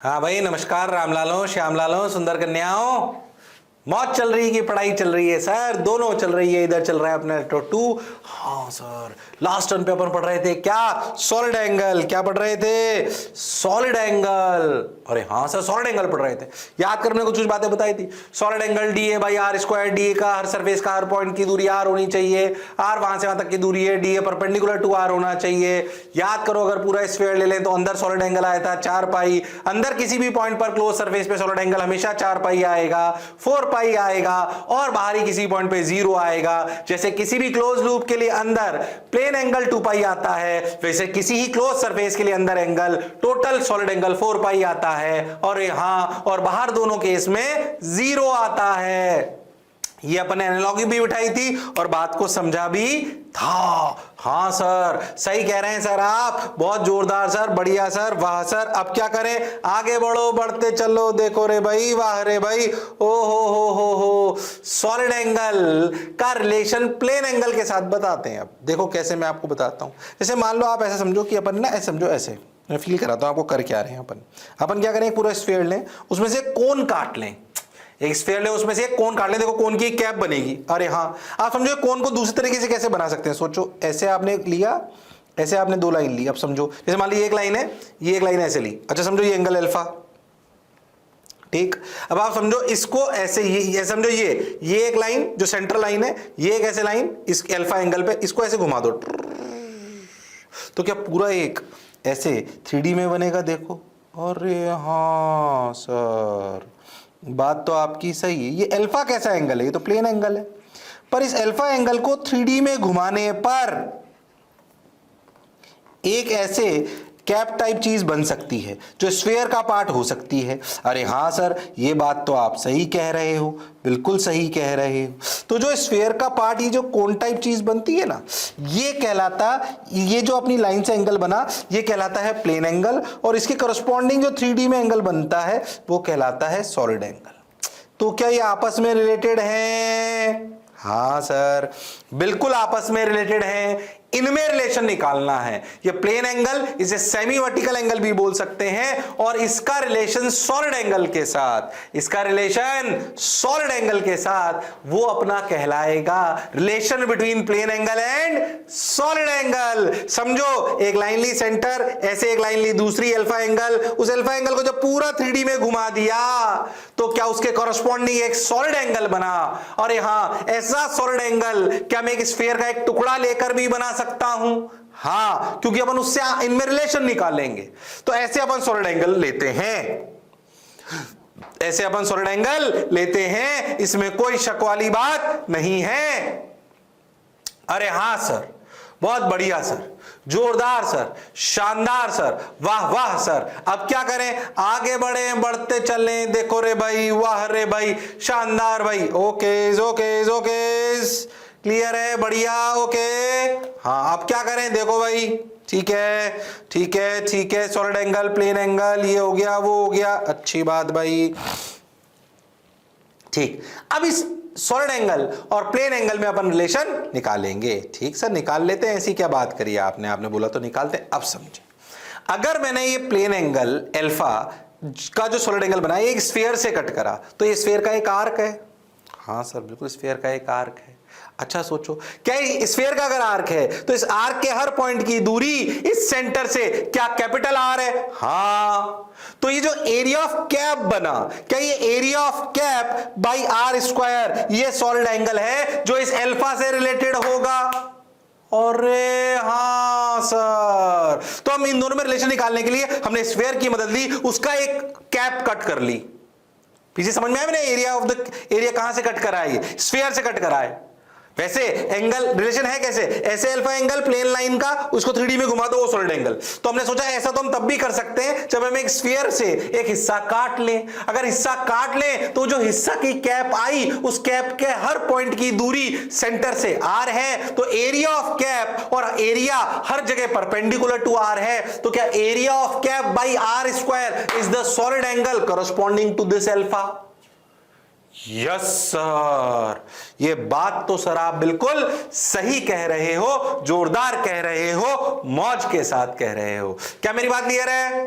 हाँ भाई, नमस्कार रामलालों, श्यामलालों, सुंदर कन्याओं। मौज चल रही है कि पढ़ाई चल रही है सर? दोनों चल रही है। इधर चल रहा है अपना टू। हाँ सर, लास्ट टर्म पे अपन पढ़ रहे थे क्या? Solid angle. क्या पढ़ रहे थे? Solid angle. अरे हाँ सर, सॉलिड एंगल पढ़ रहे थे। याद करने को कुछ बातें बताई थी। Solid angle D A by R square. D A का हर सरफेस का हर पॉइंट की दूरी आर होनी चाहिए। आर वहां से वहां तक की दूरी है। D A perpendicular to R होना चाहिए। याद करो, अगर पूरा स्फीयर ले लें तो अंदर सॉलिड एंगल आया था 4 पाई। अंदर किसी भी पॉइंट पर क्लोज सरफेस पे सॉलिड एंगल हमेशा 4 पाई आएगा, 4 पाई आएगा, और बाहरी किसी पॉइंट पे 0 आएगा। जैसे किसी भी क्लोज लूप के लिए अंदर प्लेन एंगल 2 पाई आता है, वैसे किसी ही क्लोज सरफेस के लिए अंदर एंगल टोटल सॉलिड एंगल 4 पाई आता है। और यहां और बाहर दोनों केस में 0 आता है। ये अपन ने एनालॉजी भी बिठाई थी और बात को समझा भी था। हाँ सर, सही कह रहे हैं सर आप, बहुत जोरदार सर, बढ़िया सर, वाह सर। अब क्या करें? आगे बढ़ो, बढ़ते चलो। देखो रे भाई, वाह रे भाई, ओ हो। सॉलिड एंगल का रिलेशन प्लेन एंगल के साथ बताते हैं। अब देखो कैसे, मैं आपको बताता हूं। जैसे मान लो आप ऐसा समझो कि अपन ना, ऐसे समझो, ऐसे मैं फील कराता हूं आपको कर क्या रहे हैं। अपन क्या करें? पूरा स्फीयर लें, उसमें से कोन काट लें। एक स्फीयर ले, उसमें से एक कोन काट ले। देखो कोन की एक कैप बनेगी। अरे हाँ, आप समझो कोन को दूसरे तरीके से कैसे बना सकते हैं। सोचो, ऐसे आपने लिया, ऐसे आपने 2 लाइन ली। अब समझो, जैसे मान ली एक लाइन है, ये एक लाइन ऐसे ली। अच्छा समझो ये एंगल अल्फा, ठीक। अब आप समझो इसको ऐसे, ये समझो ये एक लाइन जो सेंट्रल लाइन है, ये एक ऐसे लाइन इस अल्फा एंगल पे, इसको ऐसे घुमा दो तो क्या पूरा एक ऐसे 3D में बनेगा? देखो, अरे हाँ सर, बात तो आपकी सही है। ये अल्फा कैसा एंगल है? ये तो प्लेन एंगल है। पर इस अल्फा एंगल को 3D में घुमाने पर एक ऐसे कैप टाइप चीज बन सकती है जो स्फीयर का पार्ट हो सकती है। अरे हाँ सर, ये बात तो आप सही कह रहे हो, बिल्कुल सही कह रहे हो। तो जो स्फीयर का पार्ट, ये जो कोन टाइप चीज बनती है ना, ये कहलाता, ये जो अपनी लाइन से एंगल बना, ये कहलाता है प्लेन एंगल। और इसके करस्पॉन्डिंग जो 3D में एंगल बनता है वो कहलाता है सॉलिड एंगल। तो क्या ये आपस में रिलेटेड हैं? हाँ सर, बिल्कुल आपस में रिलेटेड हैं। इनमें रिलेशन निकालना है। ये प्लेन एंगल, इसे सेमी वर्टिकल एंगल भी बोल सकते हैं, और इसका रिलेशन सॉलिड एंगल के साथ, इसका रिलेशन सॉलिड एंगल के साथ वो अपना कहलाएगा relation between plane angle and solid angle. समझो, एक लाइन ली सेंटर, ऐसे एक लाइन ली दूसरी अल्फा एंगल। उस अल्फा एंगल को जब पूरा 3D में घुमा दिया तो क्या उसके कॉरस्पॉन्डिंग एक सॉलिड एंगल बना। और यहां ऐसा सॉलिड एंगल क्या मैं एक स्फीयर का एक टुकड़ा लेकर भी बना सकता हूं? हाँ, क्योंकि अपन उससे इनमें रिलेशन निकालेंगे। तो ऐसे अपन सॉलिड एंगल लेते हैं, ऐसे अपन सॉलिड एंगल लेते हैं, इसमें कोई शक वाली बात नहीं है। अरे हाँ सर, बहुत बढ़िया सर, जोरदार सर, शानदार सर, वाह वाह सर। अब क्या करें? आगे बढ़े, बढ़ते चलें। देखो रे भाई, वाह रे भाई, शानदार भाई। ओके ओके, क्लियर है, बढ़िया, ओके। हाँ, अब क्या करें? देखो भाई, ठीक है ठीक है ठीक है, सॉलिड एंगल, प्लेन एंगल, ये हो गया, वो हो गया, अच्छी बात भाई, ठीक। अब इस सॉलिड एंगल और प्लेन एंगल में अपन रिलेशन निकालेंगे। ठीक सर, निकाल लेते हैं। ऐसी क्या बात करी आपने बोला तो निकालते हैं। अब समझे, अगर मैंने ये प्लेन एंगल अल्फा का जो सॉलिड एंगल बनाया, एक स्फीयर से कट करा, तो ये स्फीयर का एक आर्क है। हाँ सर, बिल्कुल स्फीयर का एक आर्क है। अच्छा सोचो, क्या स्फीयर का अगर आर्क है तो इस आर्क के हर पॉइंट की दूरी इस सेंटर से क्या कैपिटल आर है? हाँ, तो ये जो एरिया ऑफ कैप बना, क्या ये area of cap by R square, ये सॉलिड एंगल है जो इस अल्फा से रिलेटेड होगा? अरे हाँ सर, तो हम इन दोनों में रिलेशन निकालने के लिए हमने स्फीयर की मदद ली, उसका एक कैप कट कर ली। पीछे समझ में आया मैंने? एरिया ऑफ द एरिया कहां से कट करा है? स्फीयर से कट करा है। वैसे एंगल रिलेशन है कैसे? ऐसे अल्फा एंगल प्लेन लाइन का, उसको 3D में घुमा दो, वो सॉलिड एंगल। तो हमने सोचा ऐसा तो हम तब भी कर सकते हैं जब हम एक स्फीयर से एक हिस्सा काट लें। अगर हिस्सा काट लें तो जो हिस्सा की कैप आई, उस कैप के हर पॉइंट की दूरी सेंटर से आर है, तो एरिया ऑफ कैप और एरिया हर जगह परपेंडिकुलर टू आर है। तो क्या area of cap by R square is the solid angle corresponding to this alpha? Yes sir, ये बात तो सर आप बिल्कुल सही कह रहे हो, जोरदार कह रहे हो, मौज के साथ कह रहे हो। क्या मेरी बात क्लियर है?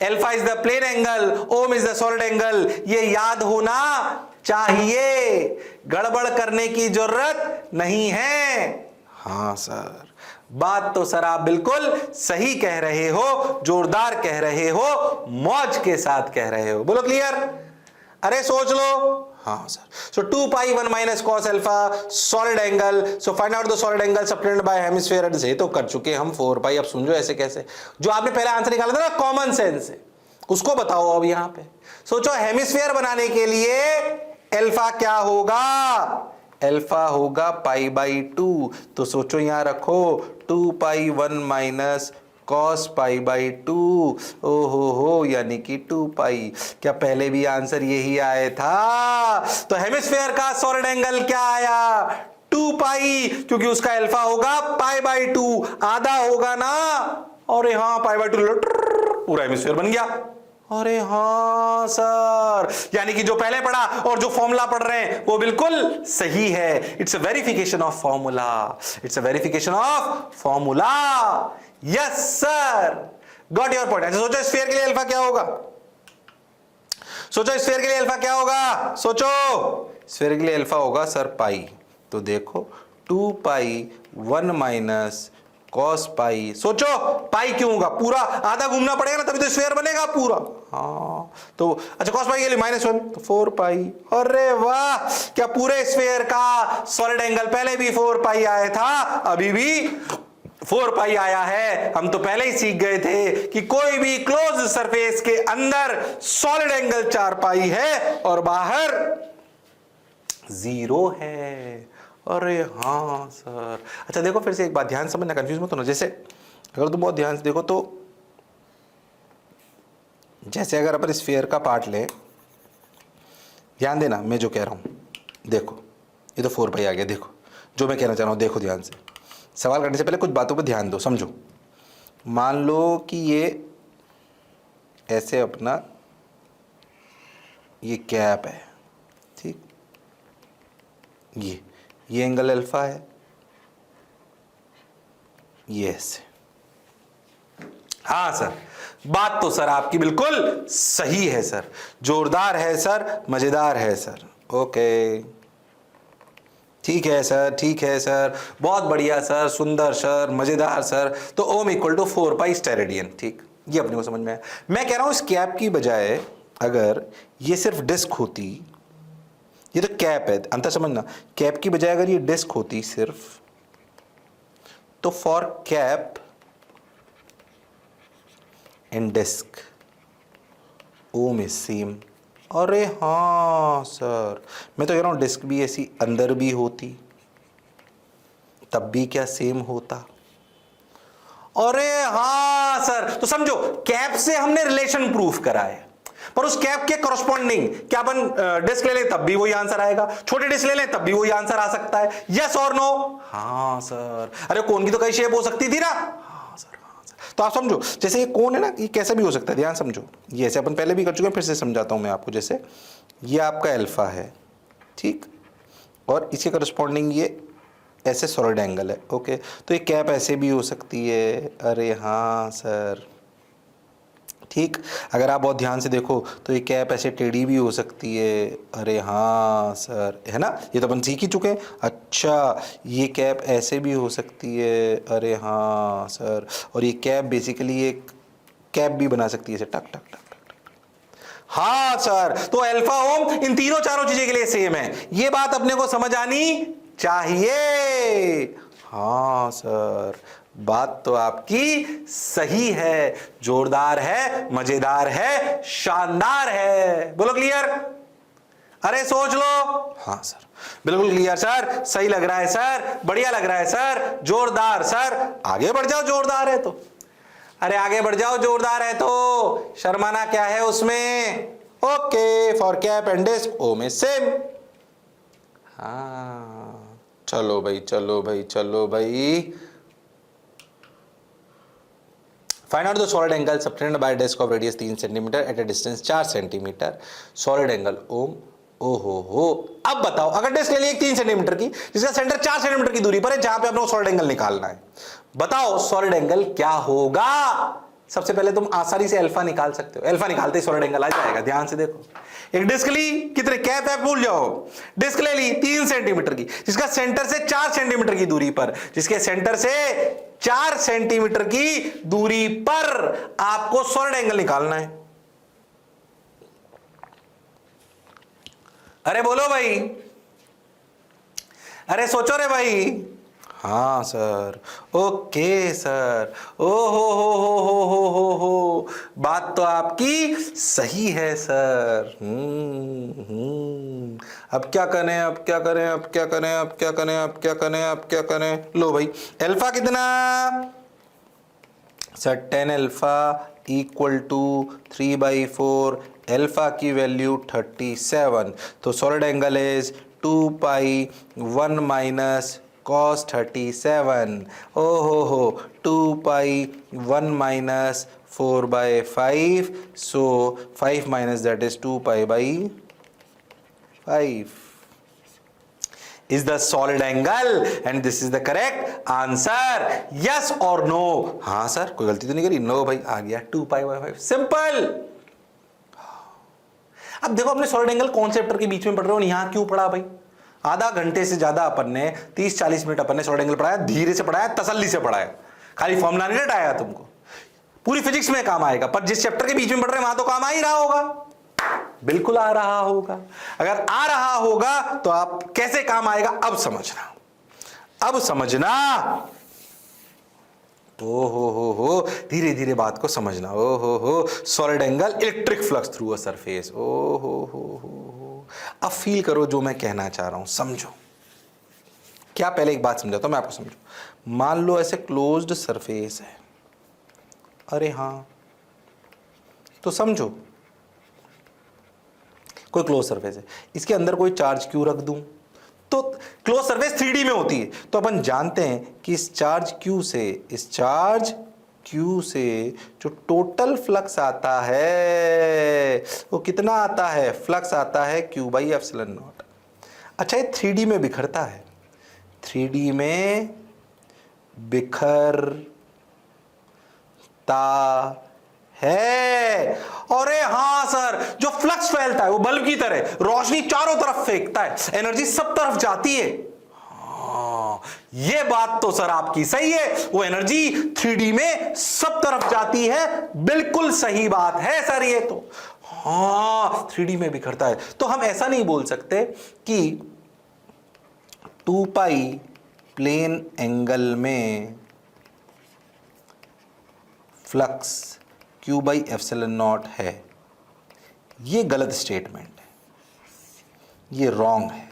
Alpha is the plane angle, omega is the solid angle, ये याद होना चाहिए, गड़बड़ करने की जरूरत नहीं है। हां सर, बात तो सर आप बिल्कुल सही कह रहे हो, जोरदार कह रहे हो, मौज के साथ कह रहे हो। बोलो क्लियर? अरे सोच लो। हाँ sir, so 2 pi 1 minus cos alpha solid angle, so find out the solid angle subtended bye hemisphere, से तो कर चुके हम 4 पाई। अब समझो ऐसे कैसे, जो आपने पहले आंसर निकाला था ना कॉमन सेंस से, उसको बताओ। अब यहां पे सोचो हेमिस्फीयर बनाने के लिए अल्फा क्या होगा, अल्फा होगा पाई बाई 2, तो सोचो यहां रखो 2 pi 1 minus cos pi by 2, ओहो हो, यानी कि 2 पाई। क्या पहले भी आंसर यही आया था? तो हेमिस्फीयर का सॉलिड एंगल क्या आया? 2 पाई, क्योंकि उसका अल्फा होगा पाई बाई 2, आधा होगा ना। और यहां पाई बाई 2 पूरा हेमिस्फीयर बन गया। अरे हाँ सर, यानी कि जो पहले पढ़ा और जो फॉर्मूला पढ़ रहे हैं वो बिल्कुल सही है। It's a verification of formula, it's a verification of formula. Yes sir, got your point. अच्छा सोचो स्फीयर के लिए अल्फा क्या होगा, सोचो स्फीयर के लिए अल्फा क्या होगा, सोचो स्फीयर के लिए अल्फा होगा सर पाई, तो देखो 2 पाई 1 माइनस कॉस पाई, सोचो पाई क्यों होगा, पूरा आधा घूमना पड़ेगा ना तभी तो स्फीयर बनेगा पूरा। हाँ तो अच्छा कॉस पाई के लिए -1 तो 4 पाई। अरे वाह, क्या पूरे स्फीयर का सॉलिड एंगल पहले भी 4 पाई आया था, अभी भी 4 पाई आया है। हम तो पहले ही सीख गए थे कि कोई भी क्लोज सरफेस के अंदर सॉलिड एंगल 4 पाई है और बाहर 0 है। अरे हाँ सर। अच्छा देखो फिर से एक बात ध्यान समझना, कंफ्यूज मत होना। जैसे अगर तुम बहुत ध्यान से देखो तो जैसे अगर अपन स्फीयर का पार्ट लें, ध्यान देना मैं जो कह रहा हूं, देखो ये तो 4 पाई आ गया। देखो जो मैं कहना चाह रहा हूं, देखो ध्यान से, सवाल करने से पहले कुछ बातों पर ध्यान दो, समझो। मान लो कि ये ऐसे अपना ये कैप है, ठीक, ये एंगल अल्फा है, ये ऐसे। हाँ सर, बात तो सर आपकी बिल्कुल सही है सर, जोरदार है सर, मजेदार है सर। ओके ठीक है सर, ठीक है सर, बहुत बढ़िया सर, सुंदर सर, मजेदार सर। तो omega equal to 4 pi steradian, ठीक, ये अपने को समझ में आया। मैं कह रहा हूं इस कैप की बजाय अगर ये सिर्फ डिस्क होती, ये तो कैप है, अंतर समझना, कैप की बजाय अगर ये डिस्क होती सिर्फ, तो for cap and disc Om is same. अरे हाँ सर, मैं तो कह रहा हूं डिस्क भी ऐसी अंदर भी होती तब भी क्या सेम होता। अरे हाँ सर, तो समझो कैप से हमने रिलेशन प्रूफ करा है, पर उस कैप के करस्पॉन्डिंग क्या अपन डिस्क ले लें तब भी वही आंसर आएगा, छोटे डिस्क ले लें तब भी वही आंसर आ सकता है। यस और नो? हाँ सर। अरे कोन की तो कई शेप हो सकती थी ना। हाँ सर, हाँ सर। तो आप समझो जैसे ये कोन है ना, ये कैसे भी हो सकता है, ध्यान समझो। ये ऐसे अपन पहले भी कर चुके हैं, फिर से समझाता हूं मैं आपको। जैसे ये आपका अल्फा है, ठीक, और इसके करस्पॉन्डिंग ये ऐसे सॉलिड एंगल है। ओके, तो ये कैप ऐसे भी हो सकती है। अरे हाँ सर, ठीक, अगर आप बहुत ध्यान से देखो तो ये कैप ऐसे टेढ़ी भी हो सकती है। अरे हाँ सर, है ना, ये तो अपन सीख ही चुके हैं। अच्छा, ये कैप ऐसे भी हो सकती है। अरे हाँ सर, और ये कैप बेसिकली एक कैप भी बना सकती है, ऐसे टक टक टक टक टक। हाँ सर, तो अल्फा ओम इन तीनों चारों चीजें के लिए सेम है, ये बात अपने को समझ आनी चाहिए। हाँ सर, बात तो आपकी सही है, जोरदार है, मजेदार है, शानदार है। बोलो क्लियर? अरे सोच लो। हाँ सर, बिल्कुल क्लियर सर, सही लग रहा है सर, बढ़िया लग रहा है सर, जोरदार सर। आगे बढ़ जाओ, जोरदार है तो। अरे आगे बढ़ जाओ, जोरदार है तो, शर्माना क्या है उसमें। Okay, for cap and disc Om is same. हाँ चलो भाई, चलो भाई, चलो भाई। Find out the solid angle subtended by disc of radius 3 centimetre at a distance 4 centimetre, solid angle ohm. ओहो हो, अब बताओ अगर डिस्क ले ली 3 सेंटीमीटर की, जिसका सेंटर 4 सेंटीमीटर की दूरी पर है, जहां पे अपने को सॉलिड एंगल निकालना है, बताओ सॉलिड एंगल क्या होगा। सबसे पहले तुम आसानी से अल्फा निकाल सकते हो, अल्फा निकालते ही सॉलिड एंगल आ जाएगा। ध्यान से देखो, एक डिस्क ली, कितने कैप है भूल जाओ, डिस्क ले ली 3 सेंटीमीटर की, जिसका सेंटर से 4 सेंटीमीटर की दूरी पर, जिसके सेंटर से 4 सेंटीमीटर की दूरी पर आपको सॉलिड एंगल निकालना है। अरे बोलो भाई, अरे सोचो रे भाई। हाँ सर, ओके सर, ओ हो, बात तो आपकी सही है सर। अब क्या करें, अब क्या करें, अब क्या करें, अब क्या करें, अब क्या करें, अब क्या करें। लो भाई, अल्फा कितना sir, 10 alpha equal to 3/4, alpha की वैल्यू 37, तो solid angle is 2 pi 1 minus cos 37, ओ हो 2 pi 1 minus 4/5, so 5 minus that is 2 pi by 5 is the solid angle and this is the correct answer. Yes or no? हाँ sir, कोई गलती तो नहीं करी? नो भाई, आ गया 2 pi by 5, सिंपल। अब देखो, अपने सॉलिड एंगल कौन से चैप्टर के बीच में पढ़ रहे हो, यहां क्यों पढ़ा भाई? आधा घंटे से ज्यादा अपन ने 30-40 मिनट अपन ने सॉलिड एंगल पढ़ाया, धीरे से पढ़ाया, तसल्ली से पढ़ाया, खाली फॉर्मूला नहीं रटाया तुमको। पूरी फिजिक्स में काम आएगा, पर जिस चैप्टर के बीच में पढ़ रहे हैं वहां तो काम आ ही रहा होगा, बिल्कुल आ रहा होगा। अगर आ रहा होगा तो आप कैसे काम आएगा अब समझना, अब समझना। ओ हो, धीरे धीरे बात को समझना। ओ हो, solid angle, electric flux through a surface. ओ हो, अब फील करो जो मैं कहना चाह रहा हूं, समझो क्या। पहले एक बात समझाता हूं मैं आपको, समझो। मान लो ऐसे क्लोज्ड सरफेस है, अरे हां, तो समझो कोई क्लोज सरफेस है, इसके अंदर कोई चार्ज क्यू रख दूं, तो क्लोज सरफेस 3D में होती है, तो अपन जानते हैं कि इस चार्ज क्यू से जो टोटल फ्लक्स आता है वो कितना आता है? फ्लक्स आता है Q/ε0। अच्छा, ये 3D में बिखरता है, 3D में बिखरता है। अरे हाँ सर, जो फ्लक्स फैलता है वो बल्ब की तरह रोशनी चारों तरफ फेंकता है, एनर्जी सब तरफ जाती है। हाँ, ये बात तो सर आपकी सही है, वो एनर्जी 3D में सब तरफ जाती है, बिल्कुल सही बात है सर ये तो। हाँ, 3D में बिखरता है, तो हम ऐसा नहीं बोल सकते कि 2 पाई प्लेन एंगल में फ्लक्स Q/ε0 है। ये गलत स्टेटमेंट है, ये रॉन्ग है।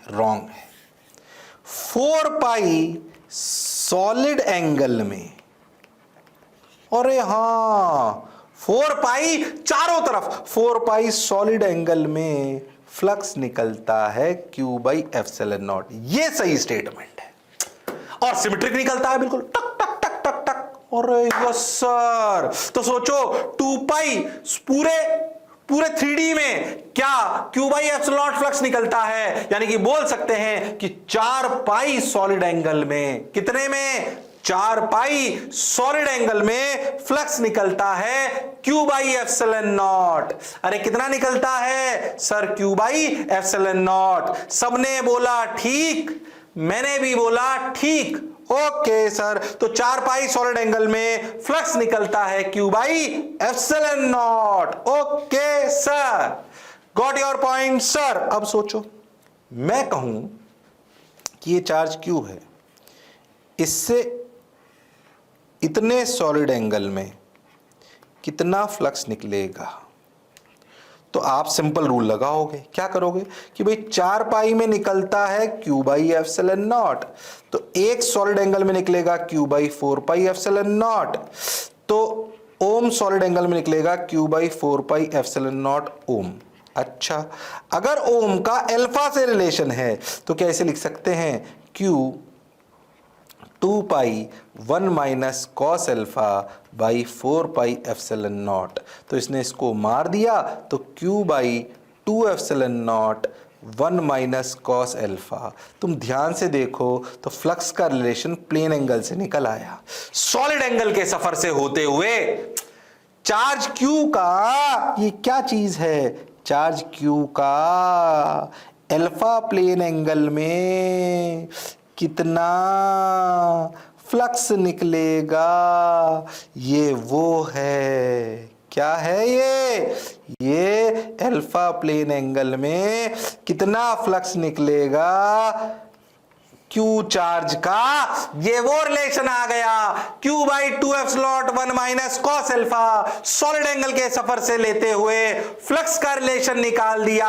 4 पाई सॉलिड एंगल में, अरे हाँ 4 पाई चारों तरफ, 4 पाई सॉलिड एंगल में फ्लक्स निकलता है Q/ε0, ये सही स्टेटमेंट है। और सिमेट्रिक निकलता है बिल्कुल, टक टक टक टक टक। अरे यस सर, तो सोचो 2 पाई पूरे 3D में क्या Q/ε0 फ्लक्स निकलता है, यानी कि बोल सकते हैं कि 4 पाई सॉलिड एंगल में, कितने में? 4 पाई सॉलिड एंगल में फ्लक्स निकलता है Q/ε0। अरे कितना निकलता है सर? Q/ε0। सबने बोला ठीक, मैंने भी बोला ठीक। ओके सर, तो 4 पाई सॉलिड एंगल में फ्लक्स निकलता है Q/ε0। Okay sir, got your point sir. अब सोचो, मैं कहूं कि ये चार्ज Q है, इससे इतने सॉलिड एंगल में कितना फ्लक्स निकलेगा, तो आप सिंपल रूल लगाओगे। क्या करोगे कि भाई 4 पाई में निकलता है Q/ε0, तो एक सॉलिड एंगल में निकलेगा Q/4πε0, तो ओम सॉलिड एंगल में निकलेगा Q/4πε0 ओम। अच्छा, अगर ओम का अल्फा से रिलेशन है तो कैसे लिख सकते हैं? Q 2 pi 1 minus cos alpha by 4πε0, तो इसने इसको मार दिया, तो Q/2ε0 1 माइनस कॉस अल्फा। तुम ध्यान से देखो तो फ्लक्स का रिलेशन प्लेन एंगल से निकल आया, सॉलिड एंगल के सफर से होते हुए चार्ज क्यू का ये क्या चीज है, चार्ज क्यू का अल्फा प्लेन एंगल में कितना फ्लक्स निकलेगा, ये वो है, क्या है ये अल्फा प्लेन एंगल में कितना फ्लक्स निकलेगा क्यू चार्ज का, ये वो रिलेशन आ गया Q by 2f0 1 minus cos alpha, solid angle के सफर से लेते हुए फ्लक्स का रिलेशन निकाल दिया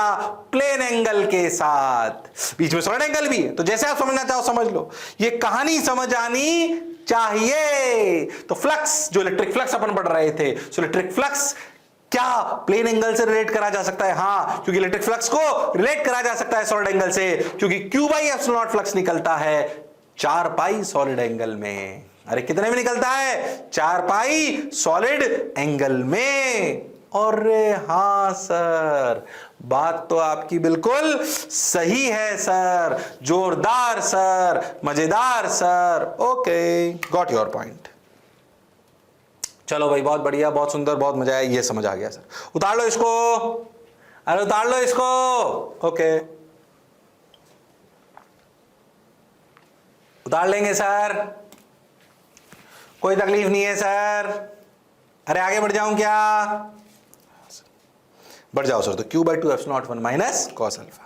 प्लेन एंगल के साथ, बीच में सॉलिड एंगल भी है, तो जैसे आप समझना चाहो समझ लो, ये कहानी समझ आनी चाहिए। तो फ्लक्स, जो इलेक्ट्रिक फ्लक्स अपन पढ़ रहे थे, सो इलेक्ट्रिक फ्लक्स क्या प्लेन एंगल से रिलेट करा जा सकता है, हां, क्योंकि इलेक्ट्रिक फ्लक्स को रिलेट करा जा सकता है सॉलिड एंगल से, क्योंकि Q बाई एप्सिलॉन फ्लक्स निकलता है 4 पाई सॉलिड एंगल में। अरे कितने में निकलता है, 4 पाई सॉलिड एंगल में। और हां सर, बात तो आपकी बिल्कुल सही है सर, जोरदार सर, मजेदार sir, okay, got your point. चलो भाई, बहुत बढ़िया, बहुत सुंदर, बहुत मजा आया, ये समझ आ गया सर। उतार लो इसको, अरे उतार लो इसको, ओके, उतार लेंगे सर, कोई तकलीफ नहीं है सर। अरे आगे बढ़ जाऊं क्या, बढ़ जाओ सर। तो Q by 2f0 1 minus cos alpha,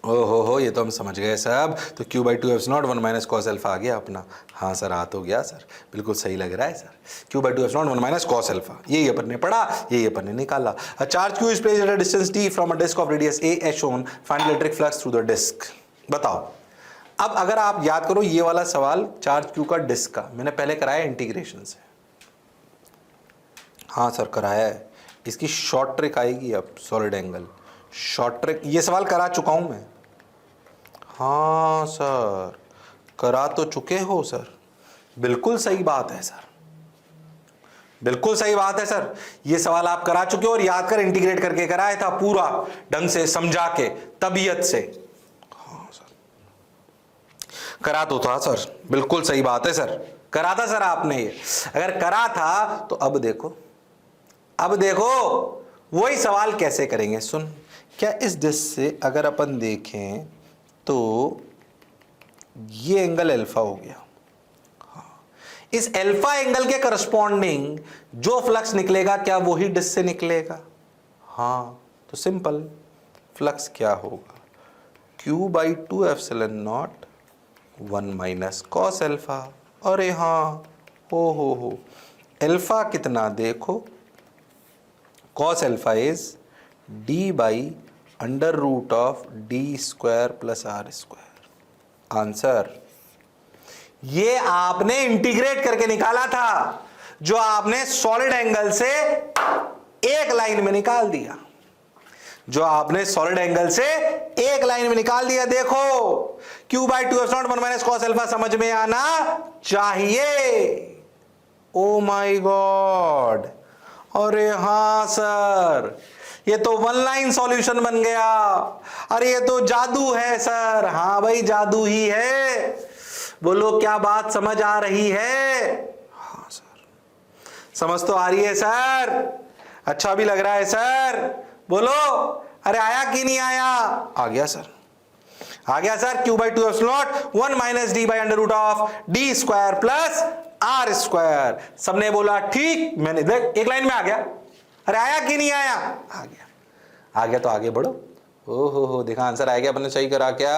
हो ये तो हम समझ गए सब। तो Q by 2f0 1 minus cos alpha आ गया अपना, हाँ सर आ तो गया सर, बिल्कुल सही लग रहा है sir. Q by 2f0 1 minus cos alpha, ये अपन ने पढ़ा, ये अपन ने निकाला। A charge Q is placed at a distance d from a disc of radius a as shown, find electric flux through the disc. बताओ, अब अगर आप याद करो ये वाला सवाल चार्ज Q का डिस्क का मैंने पहले कराया इंटीग्रेशन से, हाँ सर कराया है। इसकी शॉर्ट ट्रिक आएगी अब, सॉलिड एंगल शॉर्ट ट्रिक, ये सवाल करा चुका हूं मैं, हाँ सर करा तो चुके हो सर, बिल्कुल सही बात है सर, बिल्कुल सही बात है सर, ये सवाल आप करा चुके हो और याद कर इंटीग्रेट करके कराया था पूरा ढंग से समझा के तबीयत से, हाँ सर करा तो था सर, बिल्कुल सही बात है सर, करा था सर आपने ये। अगर करा था तो अब देखो, अब देखो वही सवाल कैसे करेंगे, सुन, क्या इस डिस्क से अगर अपन देखें तो ये एंगल अल्फा हो गया, हाँ, इस अल्फा एंगल के करस्पॉन्डिंग जो फ्लक्स निकलेगा क्या वही डिस्क से निकलेगा, हाँ, तो सिंपल फ्लक्स क्या होगा, Q by 2 epsilon naught 1 minus cos alpha. अरे हाँ, हो अल्फा कितना देखो, cos alpha is d by under root of D square plus R square. Answer ये आपने इंटीग्रेट करके निकाला था, जो आपने सॉलिड एंगल से एक लाइन में निकाल दिया, जो आपने सॉलिड एंगल से एक लाइन में निकाल दिया। देखो Q by 2f0 1 minus cos alpha समझ में आना चाहिए। ओ माई गॉड, अरे हाँ सर, ये तो वन लाइन सॉल्यूशन बन गया, अरे ये तो जादू है सर, हाँ भाई जादू ही है, बोलो क्या बात समझ आ रही है, हाँ सर समझ तो आ रही है सर, अच्छा भी लग रहा है सर, बोलो अरे आया कि नहीं आया, आ गया सर, आ गया sir. Q by 2 epsilon 1 minus d by under root of D square plus R square, सबने बोला ठीक, मैंने देख एक लाइन में आ गया, अरे आया कि नहीं आया, आ गया, आ गया तो आगे बढ़ो, ओ हो देखा आंसर आ गया, अपने सही करा क्या,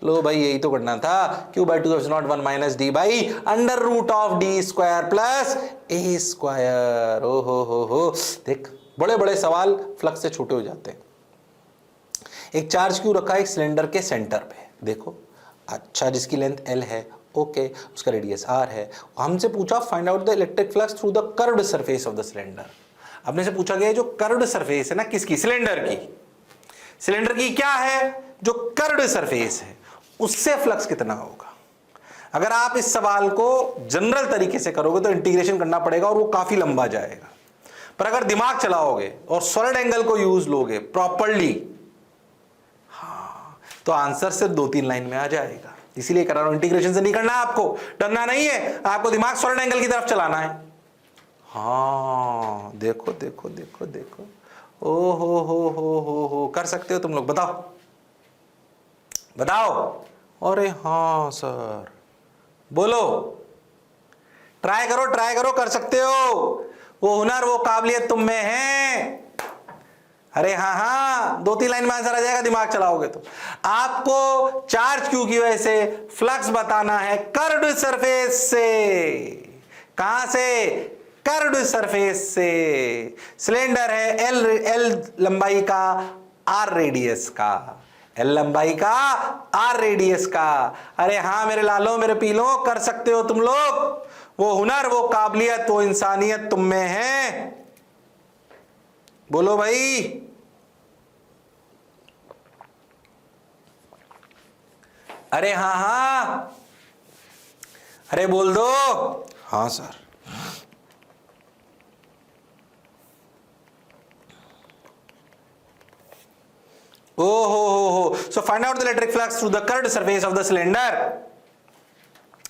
लो भाई यही तो करना था, Q by 2 epsilon 1 minus D by under root of D square plus A square. ओ हो देख, बड़े बड़े सवाल फ्लक्स से छोटे हो जाते हैं। एक चार्ज Q रखा है एक सिलेंडर के सेंटर पे, देखो अच्छा, जिसकी लेंथ L है, ओके, उसका रेडियस R है, हमसे पूछा find out the electric flux through the curved surface of the cylinder. अपने से पूछा गया जो कर्व्ड सरफेस है ना, किसकी, सिलेंडर की, सिलेंडर की क्या है, जो कर्व्ड सरफेस है उससे फ्लक्स कितना होगा। अगर आप इस सवाल को जनरल तरीके से करोगे तो इंटीग्रेशन करना पड़ेगा और वो काफी लंबा जाएगा, पर अगर दिमाग चलाओगे और सॉलिड एंगल को यूज लोगे प्रॉपरली, हाँ, तो आंसर सिर्फ 2-3 लाइन में आ जाएगा। इसीलिए कह रहा हूं इंटीग्रेशन से नहीं करना, आपको डरना नहीं है, आपको दिमाग सॉलिड एंगल की तरफ चलाना है, हाँ देखो देखो देखो देखो, ओ हो, कर सकते हो तुम लोग, बताओ बताओ। अरे हाँ सर, बोलो, ट्राई करो, कर सकते हो। वो हुनर, वो काबिलियत तुम में है। अरे हाँ हाँ, 2-3 लाइन में आंसर आ जाएगा, दिमाग चलाओगे तो। आपको चार्ज क्यू की वजह से फ्लक्स बताना है कर्व्ड सरफेस से। कहां से? कर्व्ड सरफेस से। सिलेंडर है एल लंबाई का, आर रेडियस का, एल लंबाई का, आर रेडियस का। अरे हाँ मेरे लालो, मेरे पीलो, कर सकते हो तुम लोग। वो हुनर, वो काबिलियत, वो इंसानियत तुम में है। बोलो भाई। अरे हाँ हाँ, अरे बोल दो। हाँ सर। हो so find out the electric flux through the curved surface of the cylinder.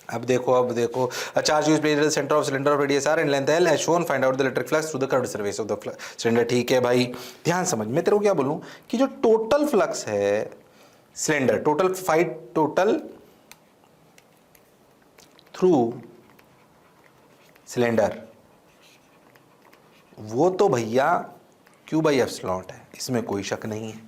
अब देखो a charge is placed at the center of cylinder of radius r and length l as shown, find out the electric flux through the curved surface of the cylinder। ठीक है भाई, ध्यान समझ। मैं तेरे को क्या बोलूं कि जो टोटल फ्लक्स है सिलेंडर, टोटल थ्रू सिलेंडर, वो तो भैया Q बाई एप्सिलॉन है, इसमें कोई शक नहीं है,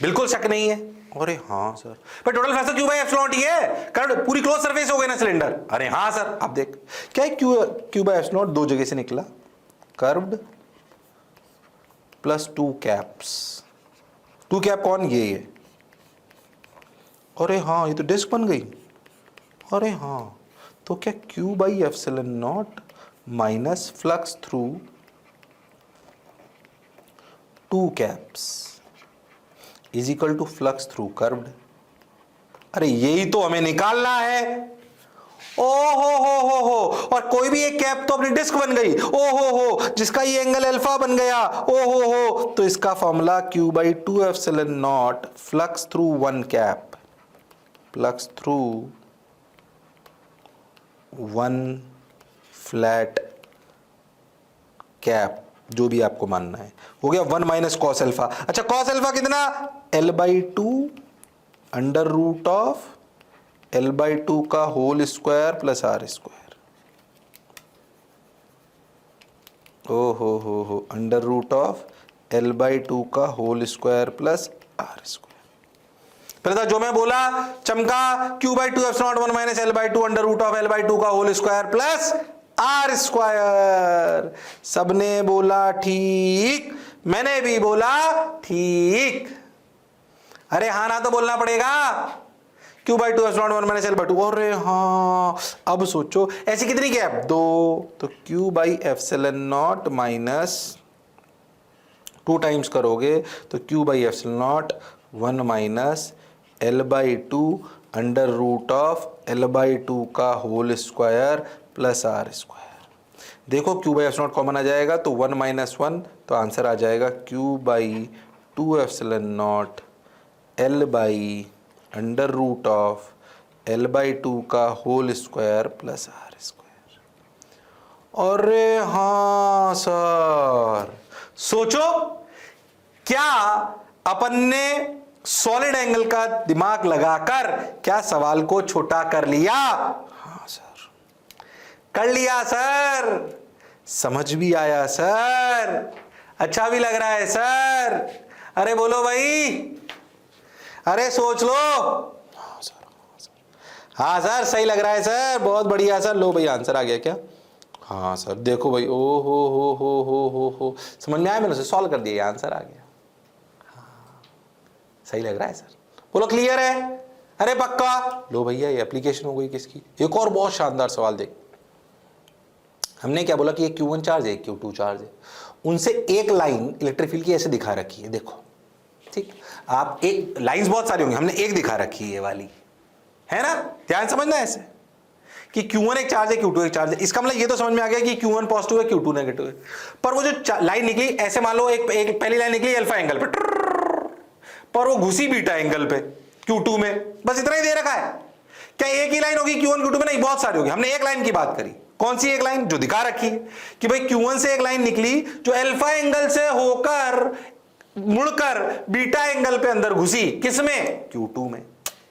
बिल्कुल शक नहीं है। अरे हाँ सर, पर total flux Q by epsilon ही है, कारण पूरी क्लोज सरफेस हो गई ना सिलेंडर। अरे हाँ सर, आप देख क्या है, Q बाई एप्सिलॉन दो जगह से निकला, कर्व्ड प्लस 2 कैप्स। 2 कैप कौन? ये है। अरे हाँ, ये तो डिस्क बन गई। अरे हाँ, तो क्या Q by epsilon naught minus flux through 2 caps is equal to flux through curved. अरे यही तो हमें निकालना है। ओ हो, और कोई भी एक कैप तो अपनी डिस्क बन गई। ओ हो, जिसका ये एंगल अल्फा बन गया। ओ हो, तो इसका formula Q by 2 epsilon nought flux through 1 cap, flux through 1 flat cap, जो भी आपको मानना है, हो गया 1 माइनस कॉस अल्फा। अच्छा, कॉस अल्फा कितना? L by 2 under root of L by 2 का whole square plus R square. ओ हो, under root of L by 2 का whole square plus R square. पहले था जो मैं बोला, चमका, Q by 2 epsilon 1 minus L by 2 under root of L by 2 का whole square plus R square. सबने बोला ठीक, मैंने भी बोला ठीक। अरे हाँ ना तो बोलना पड़ेगा। Q by 2 epsilon 1 minus L by 2। अरे हाँ, अब सोचो ऐसी कितनी कैप? 2, तो Q by epsilon naught minus 2 times करोगे तो Q by epsilon naught 1 minus L by 2 under root of L by 2 का whole square plus R square. देखो Q बाई एप्सिलॉन कॉमन आ जाएगा तो 1 माइनस 1, तो आंसर आ जाएगा Q by 2 epsilon naught L by under root of L by 2 का whole square plus R square. अरे हाँ सर, सोचो क्या अपन ने सॉलिड एंगल का दिमाग लगाकर क्या सवाल को छोटा कर लिया? हाँ सर, कर लिया सर, समझ भी आया सर, अच्छा भी लग रहा है सर। अरे बोलो भाई, अरे सोच लो। हाँ सर, हाँ सर, सही लग रहा है सर, बहुत बढ़िया सर। लो भाई, आंसर आ गया क्या? हाँ सर, देखो भाई, ओ हो, समझ में आया मैंने, सॉल्व कर दिया, आंसर आ गया। हाँ, सही लग रहा है सर, बोलो क्लियर है? अरे पक्का। लो भैया, ये एप्लीकेशन हो गई किसकी? एक और बहुत शानदार सवाल देख। हमने क्या बोला कि एक Q1 चार्ज है, एक Q2 चार्ज है, उनसे एक लाइन इलेक्ट्रिक फील्ड की ऐसे दिखा रखी है, देखो ठीक। आप एक लाइंस बहुत सारी होंगी, हमने एक दिखा रखी है, ये वाली है ना, ध्यान समझना ऐसे कि Q1 एक चार्ज है, Q2 एक चार्ज है। इसका मतलब ये तो समझ में आ गया कि Q1 पॉजिटिव है, Q2 नेगेटिव है। पर वो जो लाइन निकली ऐसे, मान लो एक पहली लाइन निकली अल्फा एंगल पे, पर वो घुसी बीटा एंगल पे Q2 में, बस इतना ही दे रखा है। क्या एक ही लाइन होगी Q1 Q2 में? नहीं, बहुत सारी होगी। हमने एक लाइन की बात करी, कौन सी एक लाइन? जो दिखा रखी है कि भाई Q1 से एक लाइन निकली जो अल्फा एंगल से होकर मुड़कर बीटा एंगल पे अंदर घुसी, किसमें? Q2 में।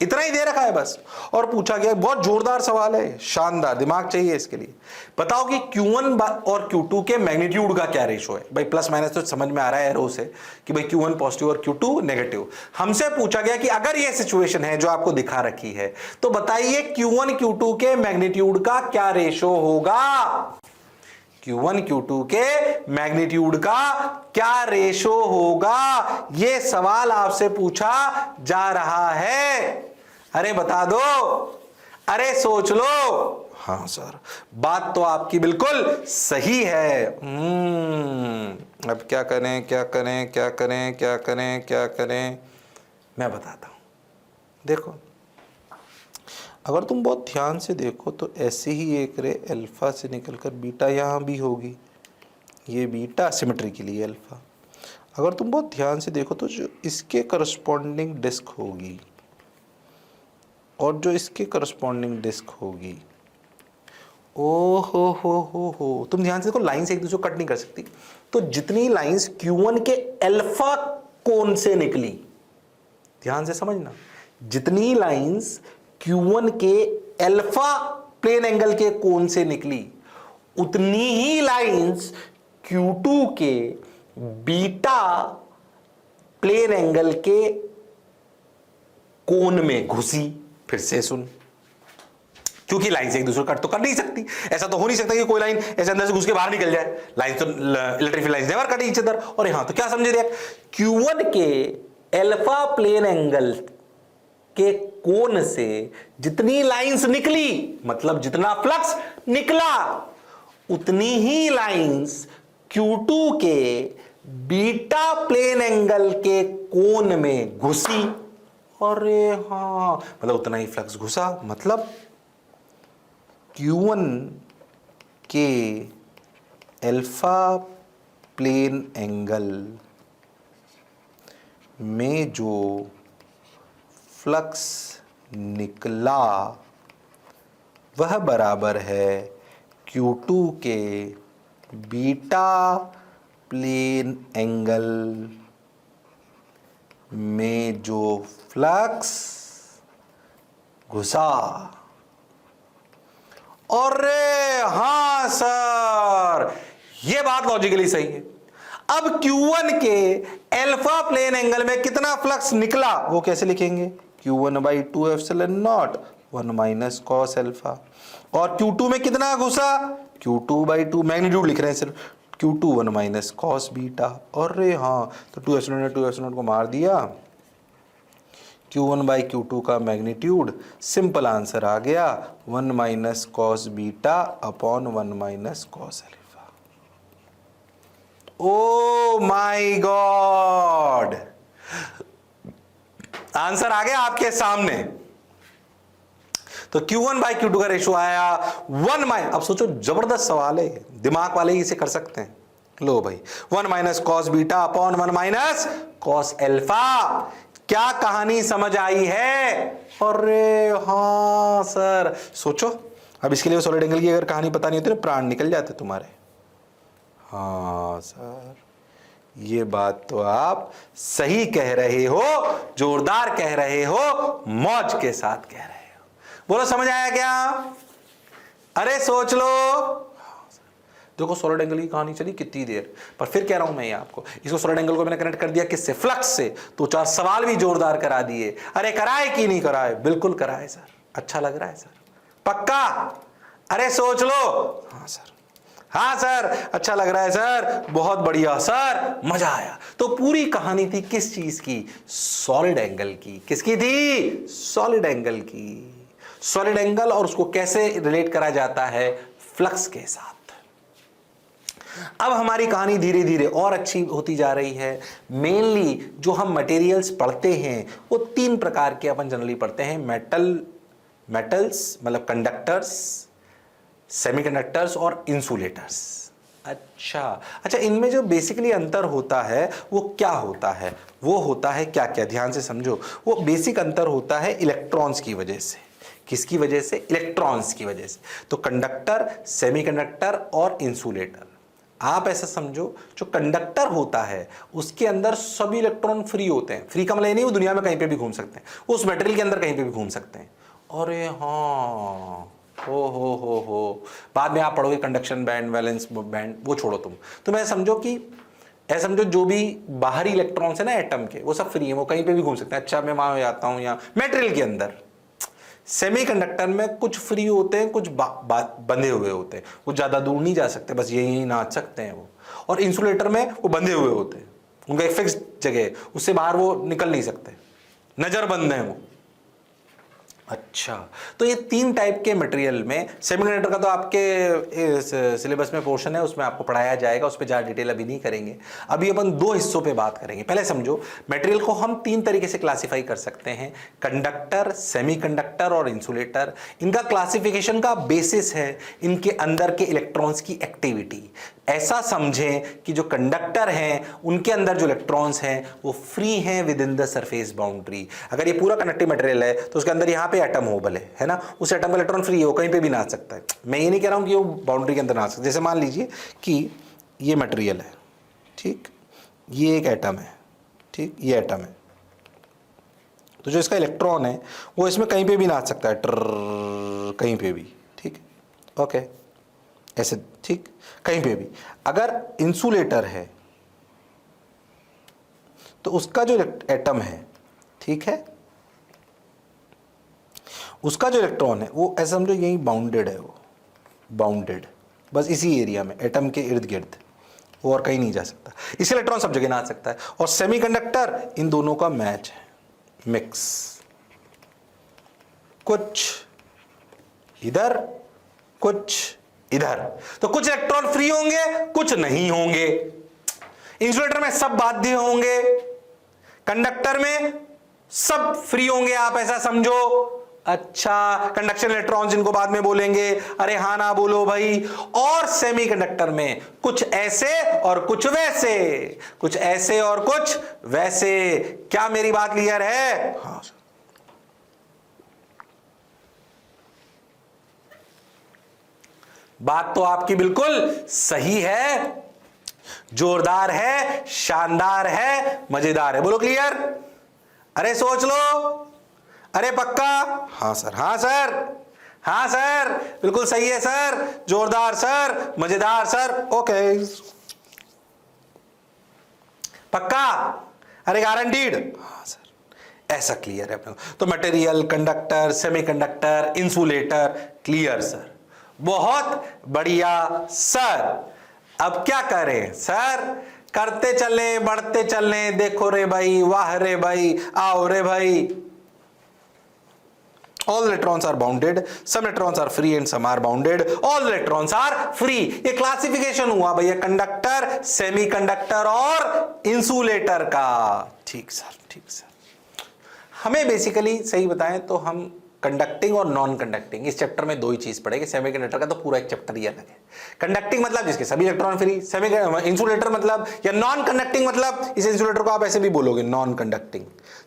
इतना ही दे रखा है बस, और पूछा गया। बहुत जोरदार सवाल है, शानदार, दिमाग चाहिए इसके लिए। बताओ कि Q1 और Q2 के मैग्नीट्यूड का क्या रेशो है? भाई प्लस माइनस तो समझ में आ रहा है एरो से कि भाई Q1 पॉजिटिव और Q2 नेगेटिव। हमसे पूछा गया कि अगर ये सिचुएशन है जो आपको दिखा रखी है, तो बताइए Q1 Q2 के मैग्नीट्यूड का क्या रेशो होगा? Q1 Q2 के मैग्नीट्यूड का क्या रेशो होगा? यह सवाल आपसे पूछा जा रहा है। अरे बता दो, अरे सोच लो। हाँ सर, बात तो आपकी बिल्कुल सही है। अब क्या करें, क्या करें, क्या करें, क्या करें, क्या करें? मैं बताता हूं। देखो, अगर तुम बहुत ध्यान से देखो तो ऐसे ही एक रे अल्फा से निकलकर बीटा यहाँ भी होगी। ये बीटा सिमेट्री के लिए अल्फा। अगर तुम बहुत ध्यान से देखो तो जो इसके करस्पॉन्डिंग डिस्क होगी और जो इसके करस्पॉन्डिंग डिस्क होगी, ओ हो, तुम ध्यान से देखो, लाइन से एक दूसरे को कट नहीं कर सकती। तो जितनी लाइंस Q1 के अल्फा कोण से निकली, ध्यान से समझना, जितनी लाइंस Q1 के अल्फा प्लेन एंगल के कोण से निकली, उतनी ही लाइंस Q2 के बीटा प्लेन एंगल के कोण में घुसी। फिर से सुन, क्योंकि लाइन से एक दूसरे कट तो कर नहीं सकती। ऐसा तो हो नहीं सकता कि कोई लाइन ऐसे अंदर से घुस के बाहर निकल जाए। लाइन तो electric field lines never cut each other. और यहां तो क्या समझे थे, Q1 के अल्फा प्लेन एंगल के कोण से जितनी लाइंस निकली, मतलब जितना फ्लक्स निकला, उतनी ही लाइंस Q2 के बीटा प्लेन एंगल के कोण में घुसी। अरे हाँ, मतलब उतना ही फ्लक्स घुसा। मतलब Q1 के अल्फा प्लेन एंगल में जो फ्लक्स निकला वह बराबर है Q2 के बीटा प्लेन एंगल में जो फ्लक्स घुसा। अरे हाँ सर, यह बात लॉजिकली सही है। अब Q1 के अल्फा प्लेन एंगल में कितना फ्लक्स निकला वो कैसे लिखेंगे? Q1/2 epsilon naught 1 minus cos alpha. और Q2 में कितना घुसा? Q2/2 मैग्नीट्यूड लिख रहे हैं सिर्फ, Q2 1 माइनस कॉस बीटा। अरे हाँ, तो 2 एप्सिलॉन को मार दिया, Q1/Q2 का मैग्नीट्यूड, सिंपल आंसर आ गया 1 minus cos beta upon 1 minus cos alpha. Oh my god, answer आ गया आपके सामने। तो Q1/Q2 का रेशो आया 1 माइनस। अब सोचो, जबरदस्त सवाल है, दिमाग वाले ही इसे कर सकते हैं। लो भाई, 1 minus cos beta upon 1 minus cos alpha. क्या कहानी समझ आई है? अरे हाँ सर, सोचो, अब इसके लिए सॉलिड एंगल की अगर कहानी पता नहीं होती तो प्राण निकल जाते तुम्हारे। हाँ सर, ये बात तो आप सही कह रहे हो, जोरदार कह रहे हो, मौज के साथ कह रहे हो। बोलो, समझ आया क्या? अरे सोच लो। देखो, सॉलिड एंगल की कहानी चली कितनी देर, पर फिर कह रहा हूं मैं ये आपको, इसको सॉलिड एंगल को मैंने कनेक्ट कर दिया किससे? फ्लक्स से। तो 4 सवाल भी जोरदार करा दिए। अरे कराए कि नहीं कराए? बिल्कुल कराए सर। अच्छा लग रहा है सर? पक्का? अरे सोच लो। हाँ सर, हाँ सर, अच्छा लग रहा है सर, बहुत बढ़िया सर, मजा आया। तो पूरी कहानी थी किस चीज की? सॉलिड एंगल की। किसकी थी? सॉलिड एंगल की। सॉलिड एंगल, और उसको कैसे रिलेट करा जाता है? फ्लक्स के साथ। अब हमारी कहानी धीरे धीरे और अच्छी होती जा रही है। मेनली जो हम मटेरियल्स पढ़ते हैं वो 3 प्रकार के अपन जनरली पढ़ते हैं। मेटल्स मतलब कंडक्टर्स, सेमीकंडक्टर्स और इंसुलेटर्स। अच्छा, इनमें जो बेसिकली अंतर होता है वो क्या होता है? वो होता है क्या क्या, ध्यान से समझो। वो बेसिक अंतर होता है इलेक्ट्रॉन्स की वजह से, किसकी वजह से? इलेक्ट्रॉन्स की वजह से। तो कंडक्टर, सेमीकंडक्टर और इंसुलेटर। आप ऐसा समझो, जो कंडक्टर होता है उसके अंदर सभी इलेक्ट्रॉन फ्री होते हैं। फ्री का मतलब नहीं वो दुनिया में कहीं पे भी घूम सकते हैं, उस मटेरियल के अंदर कहीं पे भी घूम सकते हैं। अरे हाँ, हो बाद में आप पढ़ोगे कंडक्शन बैंड, वैलेंस बैंड, वो छोड़ो तुम ऐसा समझो कि ऐसा समझो जो भी बाहरी इलेक्ट्रॉन्स है ना एटम के, वो सब फ्री है, वो कहीं पे भी घूम सकते हैं। अच्छा मैं वहां जाता हूं या मेटेरियल के अंदर। सेमीकंडक्टर में कुछ फ्री होते हैं, कुछ बंधे हुए होते हैं, कुछ ज्यादा दूर नहीं जा सकते, बस यही नाच सकते हैं वो। और इंसुलेटर में वो बंधे हुए होते हैं, उनका एक फिक्स जगह है, उससे बाहर वो निकल नहीं सकते, नजरबंद है वो। अच्छा, तो ये 3 टाइप के मटेरियल में सेमीकंडक्टर का तो आपके सिलेबस में पोर्शन है, उसमें आपको पढ़ाया जाएगा, उस पर ज़्यादा डिटेल अभी नहीं करेंगे। अभी अपन 2 हिस्सों पे बात करेंगे। पहले समझो, मटेरियल को हम 3 तरीके से क्लासिफाई कर सकते हैं, कंडक्टर, सेमीकंडक्टर और इंसुलेटर। इनका क्लासिफिकेशन का बेसिस है इनके अंदर के इलेक्ट्रॉन्स की एक्टिविटी। ऐसा समझें कि जो कंडक्टर हैं उनके अंदर जो इलेक्ट्रॉन्स हैं वो फ्री हैं with in the surface boundary. अगर ये पूरा कंडक्टिव मटेरियल है तो उसके अंदर यहाँ पे एटम हो भले, है ना, उस एटम का इलेक्ट्रॉन फ्री है, वो कहीं पे भी ना आ सकता है। मैं ये नहीं कह रहा हूँ कि वो बाउंड्री के अंदर ना आ सकता। जैसे मान लीजिए कि ये मटेरियल है, ठीक, ये एक एटम है, ठीक, ये एटम है, तो जो इसका इलेक्ट्रॉन है वो इसमें कहीं पे भी ना आ सकता है, कहीं पे भी, ठीक, ओके, ऐसे, ठीक, कहीं पे भी। अगर इंसुलेटर है तो उसका जो एटम है, ठीक है, उसका जो इलेक्ट्रॉन है वो ऐसा समझो यही बाउंडेड है, वो बाउंडेड बस इसी एरिया में, एटम के इर्द गिर्द, वो और कहीं नहीं जा सकता। इस इलेक्ट्रॉन सब जगह ना आ सकता है। और सेमीकंडक्टर इन दोनों का मैच है, मिक्स, कुछ इधर कुछ इधर, तो कुछ इलेक्ट्रॉन फ्री होंगे, कुछ नहीं होंगे। इंसुलेटर में सब बाध्य होंगे, कंडक्टर में सब फ्री होंगे, आप ऐसा समझो। अच्छा, कंडक्शन इलेक्ट्रॉन्स जिनको बाद में बोलेंगे, अरे हाँ ना बोलो भाई। और सेमीकंडक्टर में कुछ ऐसे और कुछ वैसे, कुछ ऐसे और कुछ वैसे। क्या मेरी बात क्लियर है? हाँ सर। बात तो आपकी बिल्कुल सही है, जोरदार है, शानदार है, मजेदार है। बोलो क्लियर? अरे सोच लो, अरे पक्का? हाँ सर, हाँ सर, हाँ सर, बिल्कुल सही है सर, जोरदार सर, मजेदार सर, ओके, पक्का? अरे गारंटीड? हाँ सर, ऐसा क्लियर है अपने को। तो material, conductor, semiconductor, insulator, clear sir, बहुत बढ़िया सर। अब क्या करें सर? करते चले, बढ़ते चले, देखो रे भाई, वाह रे भाई, आओ रे भाई। All electrons are bounded, some electrons are free and some are bounded, all electrons are free। ये क्लासिफिकेशन हुआ भैया कंडक्टर, सेमीकंडक्टर और इंसुलेटर का। ठीक सर, ठीक सर। हमें बेसिकली सही बताएं तो हम कंडक्टिंग और नॉन कंडक्टिंग इस चैप्टर में 2 ही चीज पढ़ेंगे। सेमीकंडक्टर का तो पूरा एक चैप्टर ही अलग है। कंडक्टिंग मतलब जिसके सभी इलेक्ट्रॉन फ्री, इंसुलेटर मतलब, या नॉन कंडक्टिंग मतलब इस इंसुलेटर को आप ऐसे भी बोलोगे नॉन कंडक्टिंग।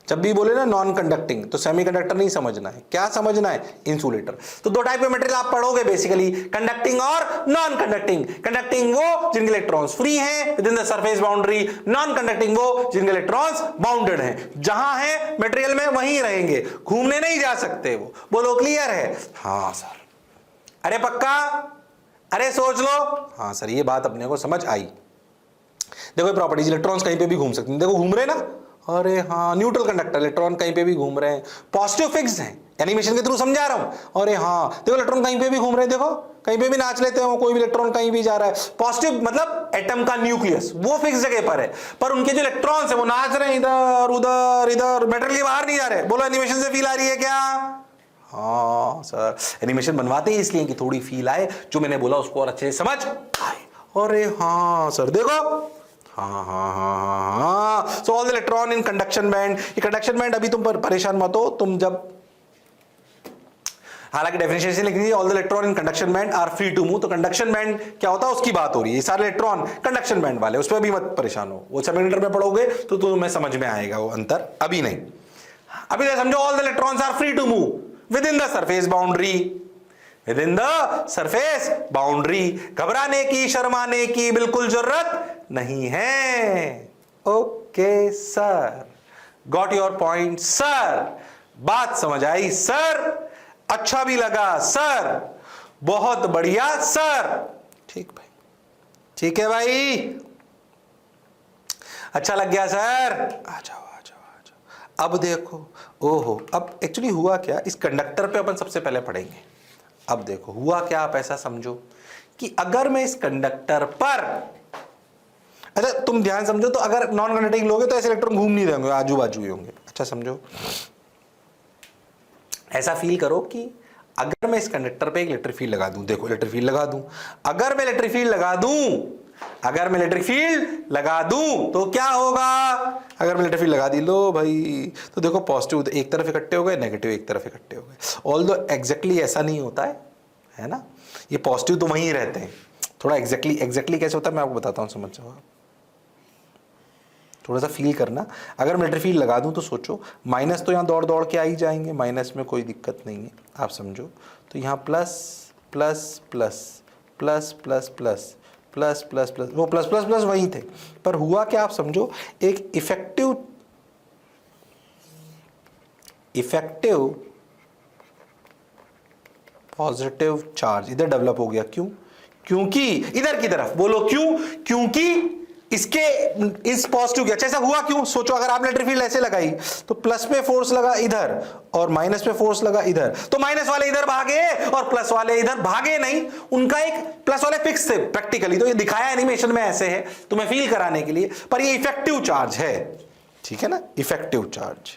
जब भी बोले ना नॉन कंडक्टिंग तो सेमीकंडक्टर नहीं समझना है, क्या समझना है? इंसुलेटर। तो 2 टाइप के मटेरियल आप पढ़ोगे बेसिकली, कंडक्टिंग और नॉन कंडक्टिंग। कंडक्टिंग वो जिनके इलेक्ट्रॉन्स फ्री हैं with in the surface boundary, non conducting वो जिनके इलेक्ट्रॉन्स बाउंडेड हैं। जहां है मटेरियल में वहीं रहेंगे, घूमने नहीं जा सकते वो। बोलो क्लियर है? हाँ सर। अरे पक्का? अरे सोच लो। हाँ सर, ये बात अपने को समझ आई। देखो प्रॉपर्टीज, इलेक्ट्रॉन्स कहीं पे भी घूम सकते हैं, देखो घूम रहे ना। अरे हाँ, न्यूट्रल कंडक्टर, इलेक्ट्रॉन कहीं पे भी घूम रहे हैं, पॉजिटिव फिक्स हैं, एनिमेशन के थ्रू समझा रहा हूं। अरे हाँ, देखो इलेक्ट्रॉन कहीं पे भी घूम रहे हैं, देखो कहीं पे भी नाच लेते हैं, कोई भी इलेक्ट्रॉन कहीं भी जा रहा है। पॉजिटिव मतलब एटम का न्यूक्लियस वो फिक्स जगह पर है, पर उनके जो इलेक्ट्रॉन्स है वो नाच रहे हैं इधर उधर इधर, मेटेरियल के बाहर नहीं जा रहे। बोलो एनिमेशन से फील आ रही है क्या? हाँ सर, एनिमेशन बनवाते हैं इसलिए कि थोड़ी फील आए, जो मैंने बोला उसको और अच्छे से समझ आए। अरे हाँ सर, देखो, हाँ हाँ हाँ हाँ। So all the electron in conduction band. ये कंडक्शन बैंड अभी तुम परेशान मत हो, तुम जब, हालांकि डेफिनेशन लिख लीजिए, all the electron in conduction band are free to move. तो कंडक्शन बैंड क्या होता है उसकी बात हो रही है, सारे इलेक्ट्रॉन कंडक्शन बैंड वाले, उस पर भी मत परेशान हो, वो सेमीकंडक्टर में पढ़ोगे तो तुम्हें समझ में आएगा वो अंतर, अभी नहीं। अभी समझो, all the electrons are free to move, within the surface boundary, within the surface boundary. घबराने की शर्माने की बिल्कुल जरूरत नहीं है। Okay sir, got your point sir, बात समझ आई सर, अच्छा भी लगा सर, बहुत बढ़िया सर। ठीक भाई, ठीक है भाई, अच्छा लग गया सर, आ जाओ आ जाओ आ जाओ। अब देखो, ओहो, अब एक्चुअली हुआ क्या, इस कंडक्टर पे अपन सबसे पहले पढ़ेंगे। अब देखो हुआ क्या, आप ऐसा समझो कि अगर मैं इस कंडक्टर पर, अच्छा तुम ध्यान समझो, तो अगर नॉन कंडक्टिंग लोगे तो ऐसे इलेक्ट्रॉन घूम नहीं देंगे, आजू बाजू ही होंगे। अच्छा समझो, ऐसा फील करो कि अगर मैं इस कंडक्टर पे एक इलेक्ट्रिक फील्ड लगा दूं, देखो इलेक्ट्रिक फील्ड लगा दूं, अगर मैं इलेक्ट्रिक फील्ड लगा दूं, अगर मैं इलेक्ट्रिक फील्ड लगा दूं तो क्या होगा, अगर मैं इलेक्ट्रिक फील्ड लगा दी, लो भाई, तो देखो पॉजिटिव एक तरफ इकट्ठे हो गए, नेगेटिव एक तरफ इकट्ठे हो गए। ऑल्दो एग्जैक्टली ऐसा नहीं होता है ना, ये पॉजिटिव तो वहीं रहते हैं। थोड़ा एग्जैक्टली कैसे होता है मैं आपको बताता हूं, समझ जाओ, थोड़ा सा फील करना। अगर मैं इलेक्ट्रिक फील्ड लगा दूं तो सोचो, माइनस तो यहाँ दौड़ दौड़ के आ ही जाएंगे, माइनस में कोई दिक्कत नहीं है, आप समझो। तो यहाँ plus plus plus plus plus plus plus plus plus, वो प्लस प्लस प्लस वहीं थे, पर हुआ क्या आप समझो, एक इफेक्टिव पॉजिटिव चार्ज इधर डेवलप हो गया। क्यों? क्योंकि इधर की तरफ बोलो, क्यों? क्योंकि इसके इस पॉजिटिव के, अच्छा ऐसा हुआ क्यों, सोचो, अगर आपने इलेक्ट्रिक फील्ड ऐसे लगाई तो प्लस पे फोर्स लगा इधर और माइनस पे फोर्स लगा इधर, तो माइनस वाले इधर भागे और प्लस वाले इधर भागे नहीं, उनका एक प्लस वाले फिक्स थे प्रैक्टिकली, तो ये दिखाया एनिमेशन में ऐसे है तुम्हें फील कराने के लिए, पर ये इफेक्टिव चार्ज है, ठीक है ना, इफेक्टिव चार्ज।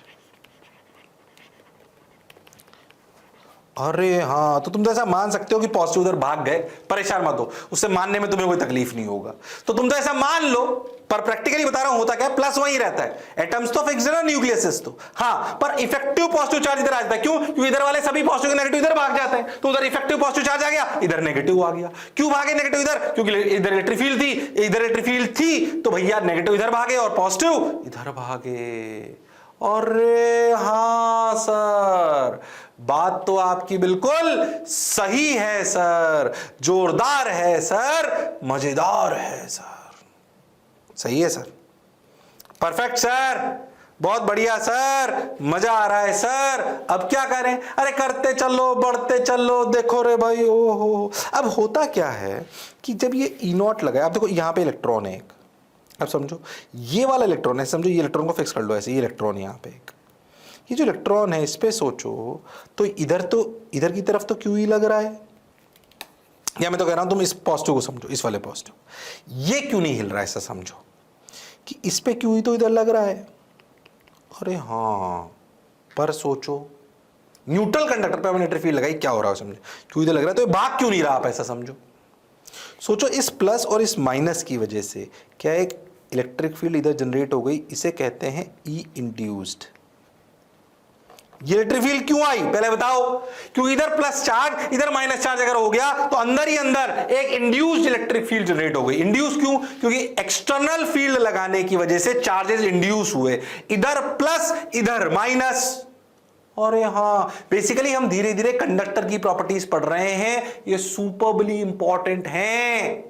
अरे हाँ, तो तुम तो ऐसा मान सकते हो कि पॉजिटिव उधर भाग गए, परेशान मत हो, उससे मानने में तुम्हें कोई तकलीफ नहीं होगा, तो तुम तो ऐसा मान लो, पर प्रैक्टिकली बता रहा हूं होता क्या है, प्लस वहीं रहता है, एटम्स तो फिक्स्ड है ना, न्यूक्लियस तो, हाँ, पर इफेक्टिव पॉजिटिव चार्ज इधर आ जाता है। क्यों? क्योंकि इधर वाले सभी पॉजिटिव नेगेटिव इधर भाग जाते हैं, तो उधर इफेक्टिव पॉजिटिव चार्ज आ गया, इधर नेगेटिव आ गया। क्यों भागे नेगेटिव इधर? क्योंकि इधर इलेक्ट्रिक फील्ड थी, इधर इलेक्ट्रिक फील्ड थी, तो भैया नेगेटिव इधर भागे और पॉजिटिव इधर भागे। अरे हाँ सर, बात तो आपकी बिल्कुल सही है सर, जोरदार है सर, मजेदार है सर, सही है सर, परफेक्ट सर, बहुत बढ़िया सर, मजा आ रहा है सर। अब क्या करें? अरे करते चलो, बढ़ते चलो, देखो रे भाई, ओहो। अब होता क्या है कि जब ये ई नॉट लगा, आप देखो यहां पे इलेक्ट्रॉन है एक, अब समझो ये वाला इलेक्ट्रॉन है, समझो ये इलेक्ट्रॉन को फिक्स कर लो ऐसे, ये इलेक्ट्रॉन यहाँ पे एक, ये जो इलेक्ट्रॉन है इस पे सोचो, तो इधर की तरफ तो क्यू ही लग रहा है, या मैं तो कह रहा हूं तुम इस पॉजिटिव को समझो, इस वाले पॉजिटिव, ये क्यों नहीं हिल रहा है, ऐसा समझो कि इस पे क्यू ही तो इधर लग रहा है। अरे हाँ, पर सोचो न्यूट्रल कंडक्टर पे हमने इलेक्ट्रिक फील्ड लगाई, क्या हो रहा है समझो, क्यू इधर लग रहा है, तो ये भाग क्यों नहीं रहा, आप ऐसा समझो। सोचो इस प्लस और इस माइनस की वजह से क्या एक इलेक्ट्रिक फील्ड इधर जनरेट हो गई, इसे कहते हैं ई इंड्यूस्ड। ये इलेक्ट्रिक फील्ड क्यों आई पहले बताओ? क्योंकि इधर प्लस चार्ज इधर माइनस चार्ज अगर हो गया तो अंदर ही अंदर एक इंड्यूस्ड इलेक्ट्रिक फील्ड जनरेट हो गई। इंड्यूस क्यों? क्योंकि एक्सटर्नल फील्ड लगाने की वजह से चार्जेस इंड्यूस हुए, इधर प्लस इधर माइनस। और हाँ, बेसिकली हम धीरे धीरे कंडक्टर की प्रॉपर्टीज पढ़ रहे हैं, ये सुपरबली इंपॉर्टेंट हैं,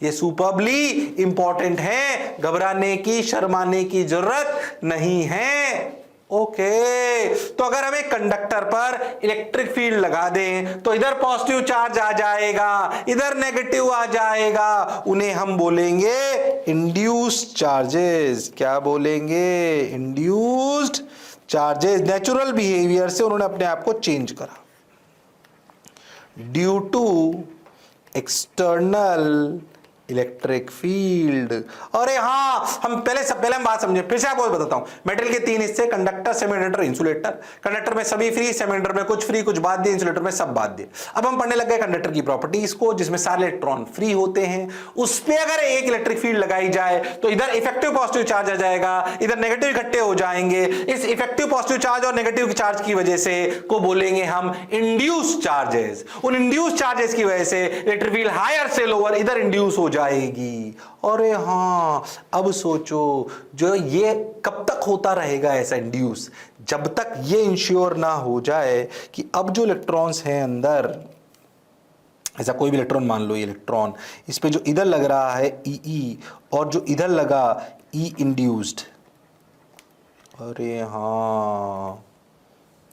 ये सुपरबली इंपॉर्टेंट है, घबराने की शर्माने की जरूरत नहीं है। ओके, तो अगर हम एक कंडक्टर पर इलेक्ट्रिक फील्ड लगा दें तो इधर पॉजिटिव चार्ज आ जाएगा, इधर नेगेटिव आ जाएगा, उन्हें हम बोलेंगे इंड्यूस्ड चार्जेस। क्या बोलेंगे? Induced charges. नेचुरल बिहेवियर से उन्होंने अपने आप को चेंज करा, due to external electric field. अरे हाँ, हम पहले हम बात समझे, फिर से आपको बताता हूं। मेटल के तीन हिस्से, कंडक्टर, सेमीकंडक्टर, इंसुलेटर। कंडक्टर में सभी फ्री, सेमीकंडक्टर में कुछ फ्री कुछ बाद दिए, इंसुलेटर में सब बाद दिए। अब हम पढ़ने लग गए कंडक्टर की प्रॉपर्टीज को, जिसमें सारे इलेक्ट्रॉन फ्री होते हैं। उस पर अगर एक इलेक्ट्रिक फील्ड लगाई जाए तो इधर इफेक्टिव पॉजिटिव चार्ज आ जाएगा, इधर नेगेटिव इकट्ठे हो जाएंगे। इस इफेक्टिव पॉजिटिव चार्ज और नेगेटिव चार्ज की वजह से को बोलेंगे हम इंड्यूस्ड चार्जेस। उन इंड्यूस्ड चार्जेस की वजह से इलेक्ट्रिक फील्ड हायर से लोअर इधर इंड्यूस हो जाएगी। अरे हाँ, अब सोचो, जो ये कब तक होता रहेगा ऐसा इंड्यूस, जब तक ये इंश्योर ना हो जाए कि अब जो इलेक्ट्रॉन्स हैं अंदर, ऐसा कोई भी इलेक्ट्रॉन मान लो, ये इलेक्ट्रॉन, इस पे जो इधर लग रहा है ई और जो इधर लगा ई इंड्यूस्ड, अरे हाँ,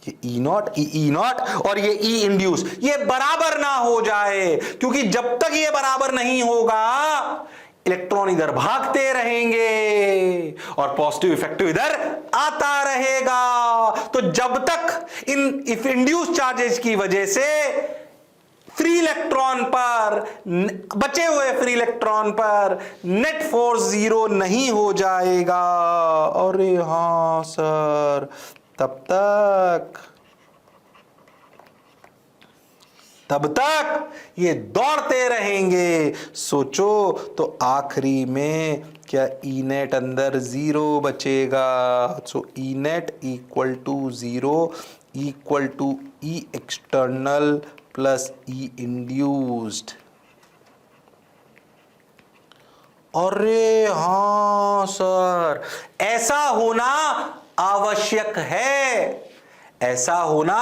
ये ई नॉट और ये ई इंड्यूस ये बराबर ना हो जाए, क्योंकि जब तक ये बराबर नहीं होगा इलेक्ट्रॉन इधर भागते रहेंगे और पॉजिटिव इफेक्टिव इधर आता रहेगा। तो जब तक इफ इंड्यूस चार्जेस की वजह से फ्री इलेक्ट्रॉन पर, बचे हुए फ्री इलेक्ट्रॉन पर नेट फोर्स जीरो नहीं हो जाएगा, अरे हाँ सर, तब तक ये दौड़ते रहेंगे। सोचो तो आखिरी में क्या ई नेट अंदर जीरो बचेगा। So E net equal to zero equal to E external plus E induced. अरे हाँ सर, ऐसा होना आवश्यक है, ऐसा होना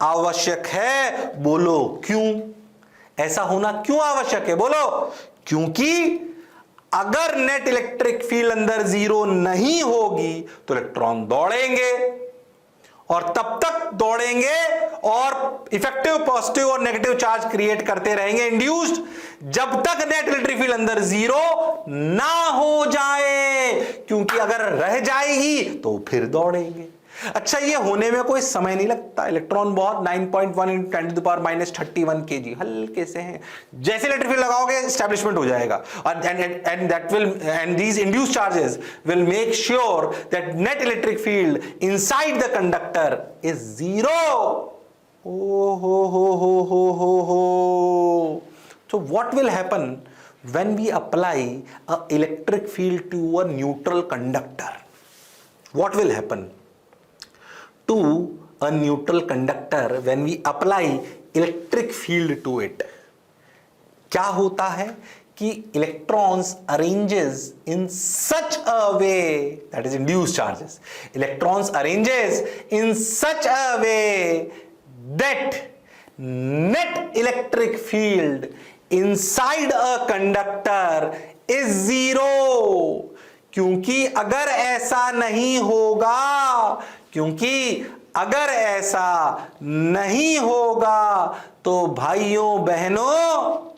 आवश्यक है। बोलो क्यों? ऐसा होना क्यों आवश्यक है? बोलो। क्योंकि अगर नेट इलेक्ट्रिक फील्ड अंदर जीरो नहीं होगी तो इलेक्ट्रॉन दौड़ेंगे और तब तक दौड़ेंगे और इफेक्टिव पॉजिटिव और नेगेटिव चार्ज क्रिएट करते रहेंगे इंड्यूस्ड, जब तक नेट इलेक्ट्रिक फील्ड अंदर जीरो ना हो जाए, क्योंकि अगर रह जाएगी तो फिर दौड़ेंगे। अच्छा, ये होने में कोई समय नहीं लगता, इलेक्ट्रॉन बहुत 9.1 × 10⁻31 kg हल्के से हैं। जैसे इलेक्ट्रिक फील्ड लगाओगे एस्टैब्लिशमेंट हो जाएगा और and these induced charges will make sure that net electric field inside the conductor is zero. ओ हो। So what will happen when we apply a electric field to a neutral conductor? What will happen to a neutral conductor when we apply electric field to it? क्या होता है कि electrons arranges in such a way, that is induced charges, electrons arranges in such a way that net electric field inside a conductor is zero। क्योंकि अगर ऐसा नहीं होगा, क्योंकि अगर ऐसा नहीं होगा तो भाइयों बहनों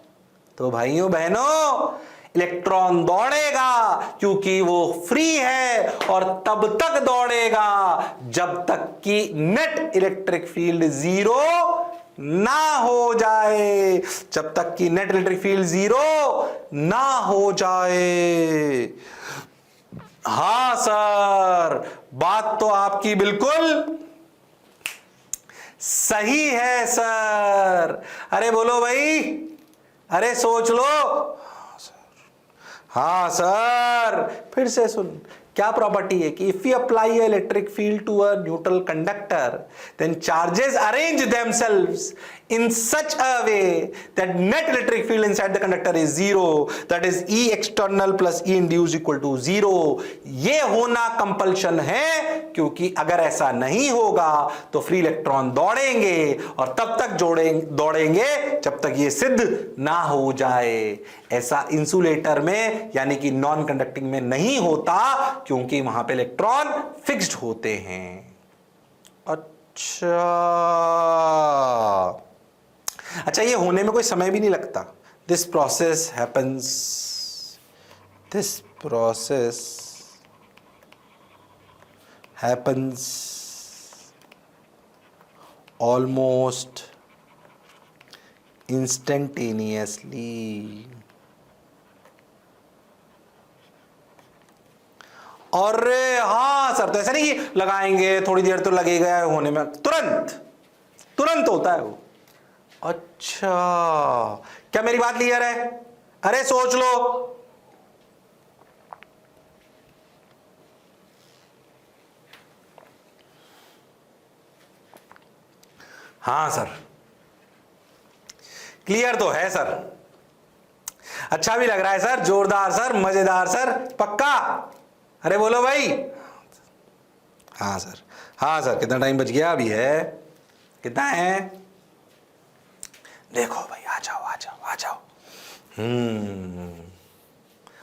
इलेक्ट्रॉन दौड़ेगा, क्योंकि वो फ्री है और तब तक दौड़ेगा जब तक कि नेट इलेक्ट्रिक फील्ड जीरो ना हो जाए, जब तक कि नेट इलेक्ट्रिक फील्ड जीरो ना हो जाए। हां सर, बात तो आपकी बिल्कुल सही है सर। अरे बोलो भाई, अरे सोच लो। हाँ सर, फिर से सुन, क्या प्रॉपर्टी है कि if you apply a electric field to a neutral conductor then charges arrange themselves in such a way that net electric field inside the conductor is zero, that is E external plus E induced equal to zero। ये होना compulsion है, क्योंकि अगर ऐसा नहीं होगा तो free electron दौड़ेंगे और तब तक दौड़ेंगे जब तक ये सिद्ध ना हो जाए। ऐसा इंसुलेटर में यानी कि नॉन कंडक्टिंग में नहीं होता, क्योंकि वहां पे इलेक्ट्रॉन फिक्स्ड होते हैं। अच्छा, ये होने में कोई समय भी नहीं लगता। This process happens almost instantaneously. और हाँ सर, तो ऐसा नहीं कि लगाएंगे थोड़ी देर तो लगेगा होने में, तुरंत होता है वो। अच्छा, क्या मेरी बात क्लियर है? अरे सोच लो। हाँ सर, क्लियर तो है सर। अच्छा भी लग रहा है सर, जोरदार सर, मजेदार सर, पक्का? अरे बोलो भाई। हाँ सर, हाँ सर। कितना टाइम बच गया अभी है? कितना है? देखो भाई, आ जाओ आ जाओ आ जाओ।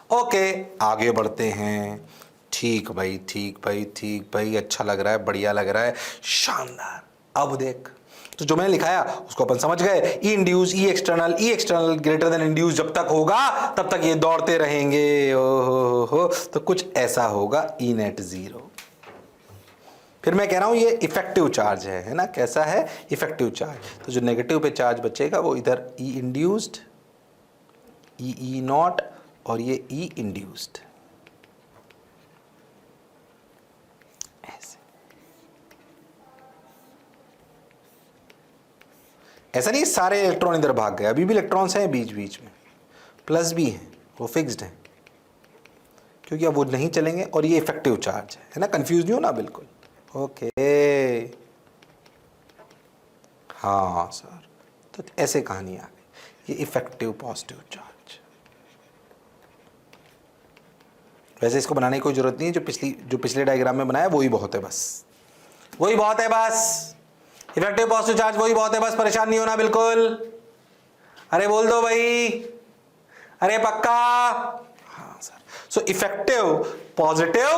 ओके, आगे बढ़ते हैं। ठीक भाई, ठीक भाई, ठीक भाई, अच्छा लग रहा है, बढ़िया लग रहा है, शानदार। अब देख, तो जो मैंने लिखाया उसको अपन समझ गए। ई इंड्यूस, ई एक्सटर्नल ग्रेटर देन इंड्यूस जब तक होगा तब तक ये दौड़ते रहेंगे। हो तो कुछ ऐसा होगा, ई नेट जीरो। फिर मैं कह रहा हूं ये इफेक्टिव चार्ज है ना? कैसा है? Effective charge. तो जो नेगेटिव पे चार्ज बचेगा वो इधर ई इंड्यूस्ड, ई नॉट, और ये ई इंड्यूस्ड। ऐसा नहीं सारे इलेक्ट्रॉन इधर भाग गए, अभी भी इलेक्ट्रॉन्स हैं बीच बीच में, प्लस भी हैं, वो फिक्स्ड हैं क्योंकि अब वो नहीं चलेंगे। और ये इफेक्टिव चार्ज है ना? कंफ्यूज नहीं हो ना बिल्कुल। ओके, हाँ सर, तो ऐसे कहानी आ गई, ये इफेक्टिव पॉजिटिव चार्ज। वैसे इसको बनाने की कोई जरूरत नहीं है, जो पिछले डायग्राम में बनाया वही बहुत है, बस वही बहुत है, बस इफेक्टिव पॉजिटिव चार्ज वही बहुत है, बस परेशान नहीं होना बिल्कुल। अरे बोल दो भाई, अरे पक्का? हाँ sir. So effective positive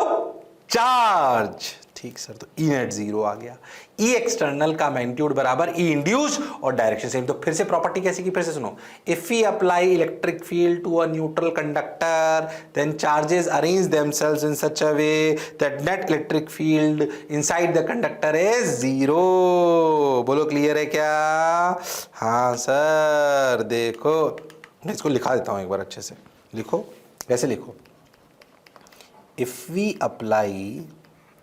charge, ठीक सर। तो ई नेट जीरो आ गया। ई एक्सटर्नल का मैग्नीट्यूड बराबर ई इंड्यूस और डायरेक्शन सेम। तो फिर से प्रॉपर्टी कैसी की? फिर से सुनो। If we apply electric field to a neutral conductor then charges arrange themselves in such a way that net electric field inside the conductor is zero. बोलो क्लियर है क्या? हाँ सर। देखो मैं इसको लिखा देता हूं एक बार अच्छे से। लिखो, ऐसे लिखो, इफ वी अप्लाई,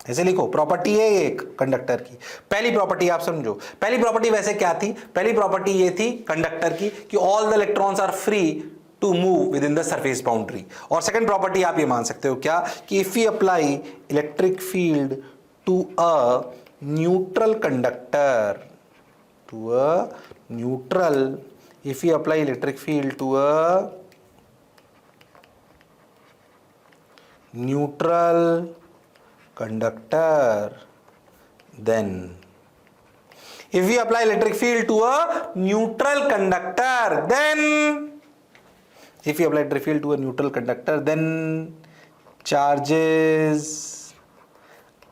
ऐसे लिखो। प्रॉपर्टी है एक कंडक्टर की। पहली प्रॉपर्टी आप समझो। पहली प्रॉपर्टी वैसे क्या थी? पहली प्रॉपर्टी ये थी कंडक्टर की कि all the electrons are free to move within the surface boundary. और सेकंड प्रॉपर्टी आप ये मान सकते हो क्या? कि if we apply electric field to a neutral conductor, to a neutral, if we apply electric field to a neutral conductor, then if we apply electric field to a neutral conductor, then if we apply electric field to a neutral conductor, then charges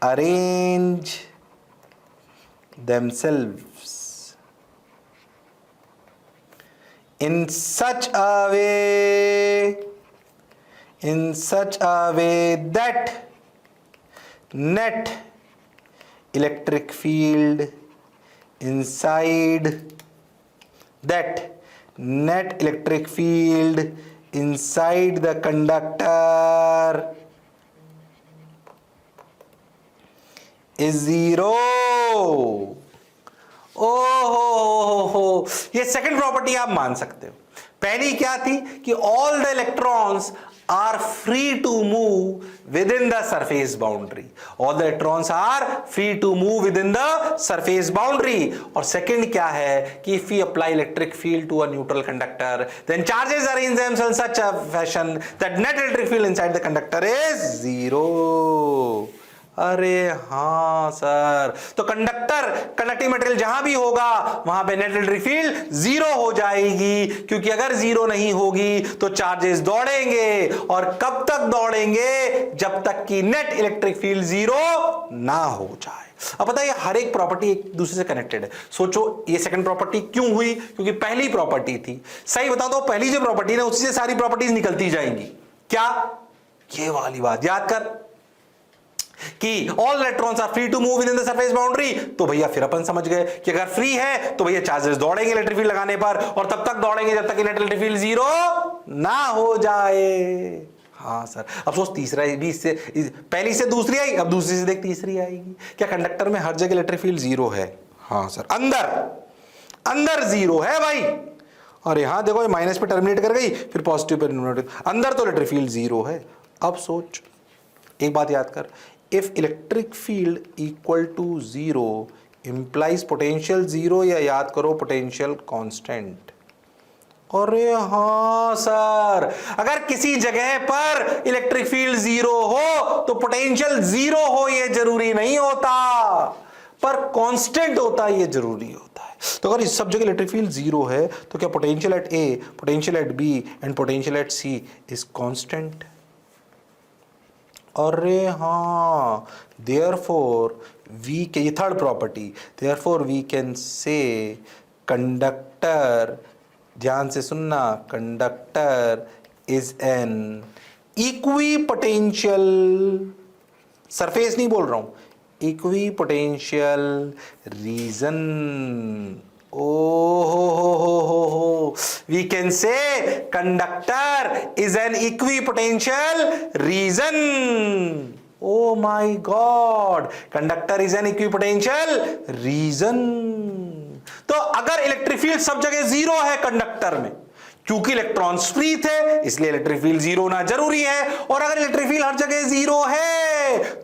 arrange themselves in such a way that net electric field inside the conductor is zero। ओहो, ये second property आप मान सकते हो। पहली क्या थी? कि all the electrons are free to move within the surface boundary. All the electrons are free to move within the surface boundary. और second क्या है? कि if we apply electric field to a neutral conductor, then charges arrange themselves in such a fashion that net electric field inside the conductor is zero। अरे हाँ sir, तो conducting material जहां भी होगा वहां पे नेट इलेक्ट्रिक फील्ड जीरो हो जाएगी, क्योंकि अगर जीरो नहीं होगी तो चार्जेस दौड़ेंगे। और कब तक दौड़ेंगे? जब तक कि नेट इलेक्ट्रिक फील्ड जीरो ना हो जाए। अब पता है हर एक प्रॉपर्टी एक दूसरे से कनेक्टेड है। सोचो ये सेकंड प्रॉपर्टी क्यों हुई? क्योंकि पहली प्रॉपर्टी थी। सही बता दो, पहली जो प्रॉपर्टी है उसी से सारी प्रॉपर्टीज निकलती जाएंगी। क्या? ये वाली बात याद कर कि all electrons are free to move within the surface boundary. तो भैया फिर अपन समझ गए कि अगर फ्री है तो भैया चार्जेस दौड़ेंगे इलेक्ट्रिक फील्ड लगाने पर, और तब तक दौड़ेंगे जब तक नेट इलेक्ट्रिक फील्ड जीरो ना हो जाए। हाँ सर। अब सोच, तीसरा भी इससे, पहली से दूसरी आई, अब दूसरी से देख तीसरी आएगी। क्या कंडक्टर में हर जगह इलेक्ट्रिक फील्ड जीरो है? हाँ सर। अंदर जीरो है भाई। और यहां देखो ये माइनस पे टर्मिनेट कर गई, फिर पॉजिटिव पे टर्मिनेट, अंदर तो इलेक्ट्रिक फील्ड जीरो है। अब सोच, एक बात याद कर, if electric field equal to zero implies potential zero, या याद करो पोटेंशियल कांस्टेंट। अरे हाँ सर, अगर किसी जगह पर इलेक्ट्रिक फील्ड जीरो हो तो पोटेंशियल जीरो हो ये जरूरी नहीं होता, पर कांस्टेंट होता ये जरूरी होता है। तो अगर इस सब जगह इलेक्ट्रिक फील्ड जीरो है तो क्या potential at A, potential at B and potential at C is constant? अरे हाँ, देयरफॉर वी के, ये third property, therefore we can say conductor, ध्यान से सुनना, conductor is an equipotential, surface नहीं बोल रहा हूं, इक्वी पोटेंशियल रीजन। ओ हो, we can say conductor is an equipotential region. Oh my god, conductor is an equipotential region. तो अगर इलेक्ट्रिक फील्ड सब जगह जीरो है कंडक्टर में, क्योंकि इलेक्ट्रॉन्स फ्री थे इसलिए इलेक्ट्रिक फील्ड जीरो होना जरूरी है, और अगर इलेक्ट्रिक फील्ड हर जगह जीरो है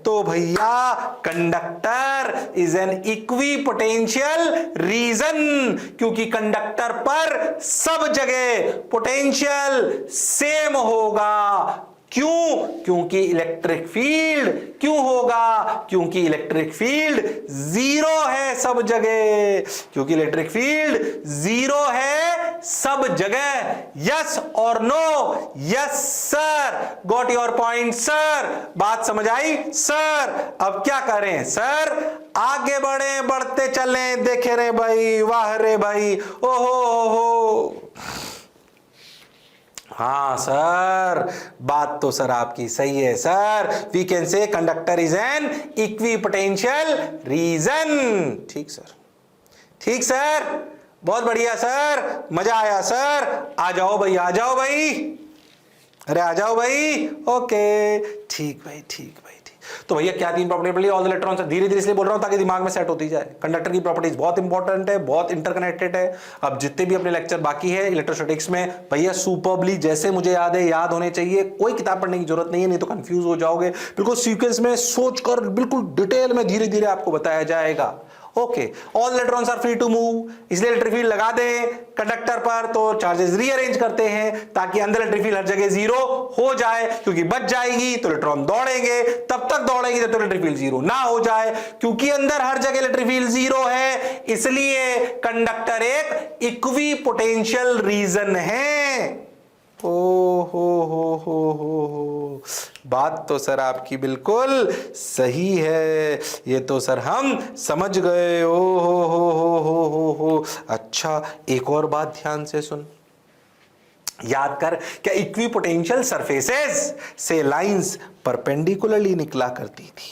तो भैया conductor is an equipotential reason, क्योंकि कंडक्टर पर सब जगह पोटेंशियल सेम होगा। क्यों? क्योंकि इलेक्ट्रिक फील्ड, क्यों होगा? क्योंकि इलेक्ट्रिक फील्ड जीरो है सब जगह, क्योंकि इलेक्ट्रिक फील्ड जीरो है सब जगह। यस और no? Yes sir, got your point sir, बात समझ आई सर? अब क्या करें सर? आगे बढ़े, बढ़ते चले, देखे रे भाई, वाह रे भाई, ओहो। हाँ सर, बात तो सर आपकी सही है sir, we can say conductor is an equipotential region. ठीक सर, ठीक सर, बहुत बढ़िया सर, मजा आया सर। आ जाओ भाई, आ जाओ भाई, अरे आ जाओ भाई। ओके, ठीक भाई, ठीक भाई, ठीक। तो भैया क्या तीन प्रॉपर्टी पढ़ी? ऑल द इलेक्ट्रॉन्स, धीरे धीरे इसलिए बोल रहा हूं ताकि दिमाग में सेट होती जाए। कंडक्टर की प्रॉपर्टीज बहुत इंपॉर्टेंट है, बहुत इंटरकनेक्टेड है। अब जितने भी अपने लेक्चर बाकी है इलेक्ट्रोस्टैटिक्स में, भैया सुपरबली जैसे मुझे याद है याद होने चाहिए, कोई किताब पढ़ने की जरूरत नहीं है, नहीं तो कंफ्यूज हो जाओगे। बिल्कुल सीक्वेंस में सोचकर बिल्कुल डिटेल में धीरे धीरे आपको बताया जाएगा। Okay, all electrons are free to move, इसलिए इलेक्ट्रिक फील्ड लगा दें कंडक्टर पर तो चार्जेस रीअरेंज करते हैं ताकि अंदर इलेक्ट्रिक फील्ड हर जगह जीरो हो जाए, क्योंकि बच जाएगी तो इलेक्ट्रॉन दौड़ेंगे, तब तक दौड़ेंगे जब तक इलेक्ट्रिक फील्ड जीरो ना हो जाए। क्योंकि अंदर हर जगह इलेक्ट्रिक फील्ड जीरो है इसलिए कंडक्टर एक इक्वी पोटेंशियल रीजन है। ओ हो, बात तो सर आपकी बिल्कुल सही है, ये तो सर हम समझ गए। ओ हो। अच्छा, एक और बात ध्यान से सुन, याद कर, क्या इक्वी पोटेंशियल सरफेसेस से लाइंस परपेंडिकुलरली निकला करती थी?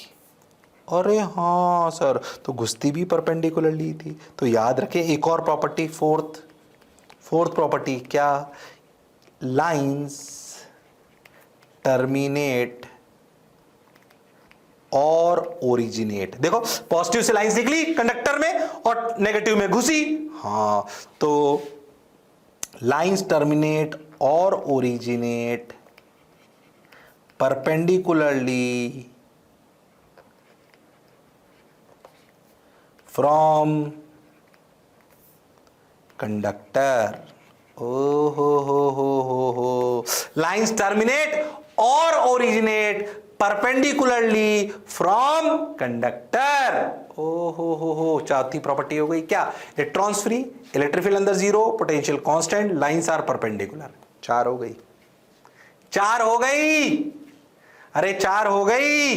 अरे हाँ सर, तो घुसती भी परपेंडिकुलरली थी। तो याद रखें एक और प्रॉपर्टी, फोर्थ प्रॉपर्टी क्या? लाइंस टर्मिनेट और ओरिजिनेट। देखो पॉजिटिव से लाइंस निकली कंडक्टर में और नेगेटिव में घुसी, हाँ, तो लाइंस टर्मिनेट और ओरिजिनेट परपेंडिकुलरली फ्रॉम कंडक्टर। ओ हो, लाइंस टर्मिनेट और ओरिजिनेट परपेंडिकुलरली फ्रॉम कंडक्टर। ओ हो, चौथी प्रॉपर्टी हो गई क्या? इलेक्ट्रॉन्स फ्री, इलेक्ट्रिक फील्ड अंदर zero, potential constant, lines are perpendicular. चार हो गई, चार हो गई, अरे चार हो गई,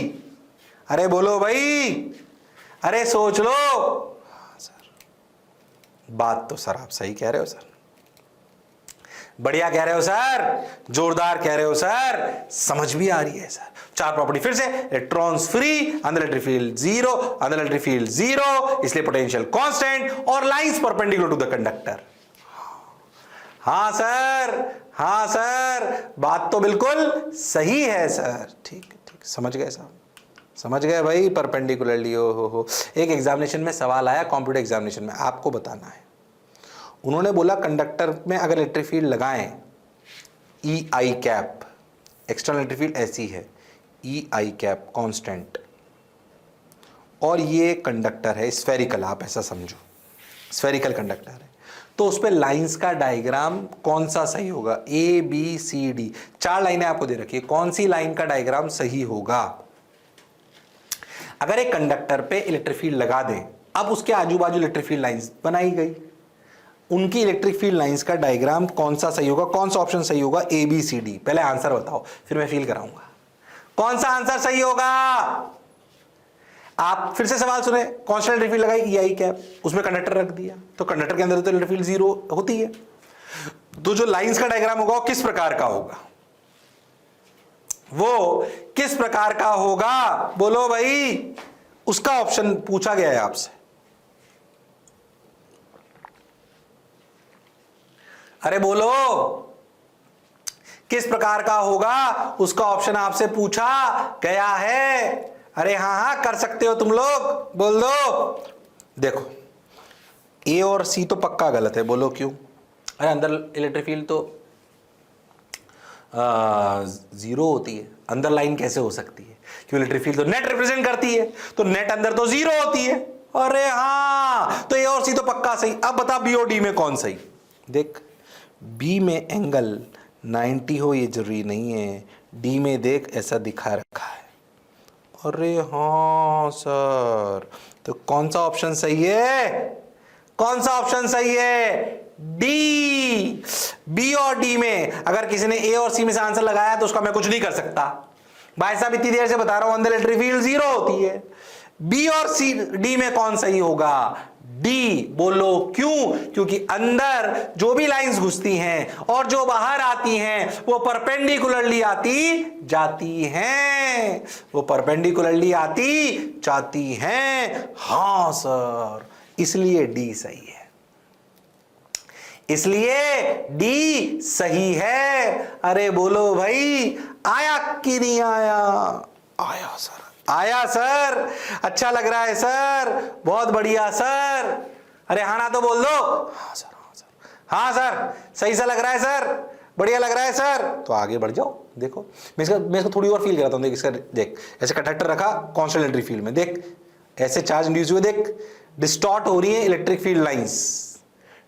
अरे बोलो भाई, अरे सोच लो। हाँ सर, बात तो सर आप सही कह रहे हो सर, बढ़िया कह रहे हो सर, जोरदार कह रहे हो सर, समझ भी आ रही है सर। चार प्रॉपर्टी फिर से, इलेक्ट्रॉन्स फ्री, अंदर इलेक्ट्रिक फील्ड जीरो, अंदर इलेक्ट्रिक फील्ड जीरो, इसलिए पोटेंशियल कांस्टेंट और lines perpendicular to the conductor. हाँ सर, हाँ सर, बात तो बिल्कुल सही है सर। ठीक, समझ गए साहब, समझ गए भाई, परपेंडिकुलरली। ओ हो। एक एग्जामिनेशन में सवाल आया, कंप्यूटर एग्जामिनेशन में, आपको बताना है। उन्होंने बोला कंडक्टर में अगर इलेक्ट्रिक फील्ड लगाएं, ई आई कैप, एक्सटर्नल इलेक्ट्रिक फील्ड ऐसी है, ई आई कैप कांस्टेंट, और ये कंडक्टर है स्फेरिकल, आप ऐसा समझो स्फेरिकल कंडक्टर है, तो उस पे लाइंस का डायग्राम कौन सा सही होगा? ए बी सी डी, 4 लाइनें आपको दे रखी है, कौन सी लाइन का डायग्राम सही होगा? अगर एक कंडक्टर पे इलेक्ट्रिक फील्ड लगा दें, अब उसके आजू बाजू इलेक्ट्रिक फील्ड लाइंस बनाई गई, उनकी इलेक्ट्रिक फील्ड लाइंस का डायग्राम कौन सा सही होगा? कौन सा ऑप्शन सही होगा? A B C D. पहले आंसर बताओ, फिर मैं फील कराऊंगा कौन सा आंसर सही होगा। आप फिर से सवाल सुने, कांस्टेंट इलेक्ट्रिक फील्ड लगाई, ई कैप, उसमें कंडक्टर रख दिया, तो कंडक्टर के अंदर तो इलेक्ट्रिक फील्ड 0 होती है। तो जो लाइंस का डायग्राम होगा वो किस प्रकार का होगा? वो किस प्रकार का होगा? बोलो भाई, उसका ऑप्शन पूछा गया है आपसे। अरे बोलो, किस प्रकार का होगा? उसका ऑप्शन आपसे पूछा गया है। अरे हां हां कर सकते हो तुम लोग, बोल दो। देखो, ए और सी तो पक्का गलत है, बोलो क्यों? अरे अंदर इलेक्ट्रिक फील्ड तो 0 होती है, अंदर लाइन कैसे हो सकती है? क्यों? इलेक्ट्रिक फील्ड तो नेट रिप्रेजेंट करती है, तो नेट अंदर तो 0 होती है। अरे हाँ, तो ए और सी तो पक्का सही। अब बता बी और डी में कौन सही? देख, बी में एंगल 90 हो ये जरूरी नहीं है, डी में देख ऐसा दिखा रखा है। अरे हाँ सर, तो कौन सा ऑप्शन सही है? कौन सा ऑप्शन सही है? डी। बी और डी में अगर किसी ने ए और सी में से आंसर लगाया तो उसका मैं कुछ नहीं कर सकता। भाई साहब इतनी देर से बता रहा हूं, अंदर इलेक्ट्रिक फील्ड 0 होती है। बी और सी डी में कौन सही होगा? डी। बोलो क्यों? क्योंकि अंदर जो भी लाइंस घुसती हैं और जो बाहर आती हैं वो परपेंडिकुलरली आती जाती हैं, वो परपेंडिकुलरली आती जाती हैं। हां सर, इसलिए डी सही है, इसलिए डी सही है। अरे बोलो भाई, आया कि नहीं आया? आया सर, आया सर, अच्छा लग रहा है सर, बहुत बढ़िया सर। अरे हाँ ना तो बोल दो। हाँ सर, हाँ सर, हाँ सर, सही सा लग रहा है सर, बढ़िया लग रहा है सर, तो आगे बढ़ जाओ। देखो मैं इसको थोड़ी और फील कराता हूँ। देख इसका, देख ऐसे कंडक्टर रखा कांस्टेंट इलेक्ट्रिक फील्ड में, देख ऐसे चार्ज इंड्यूस हुए, देख डिस्टॉर्ट हो रही है इलेक्ट्रिक फील्ड लाइंस,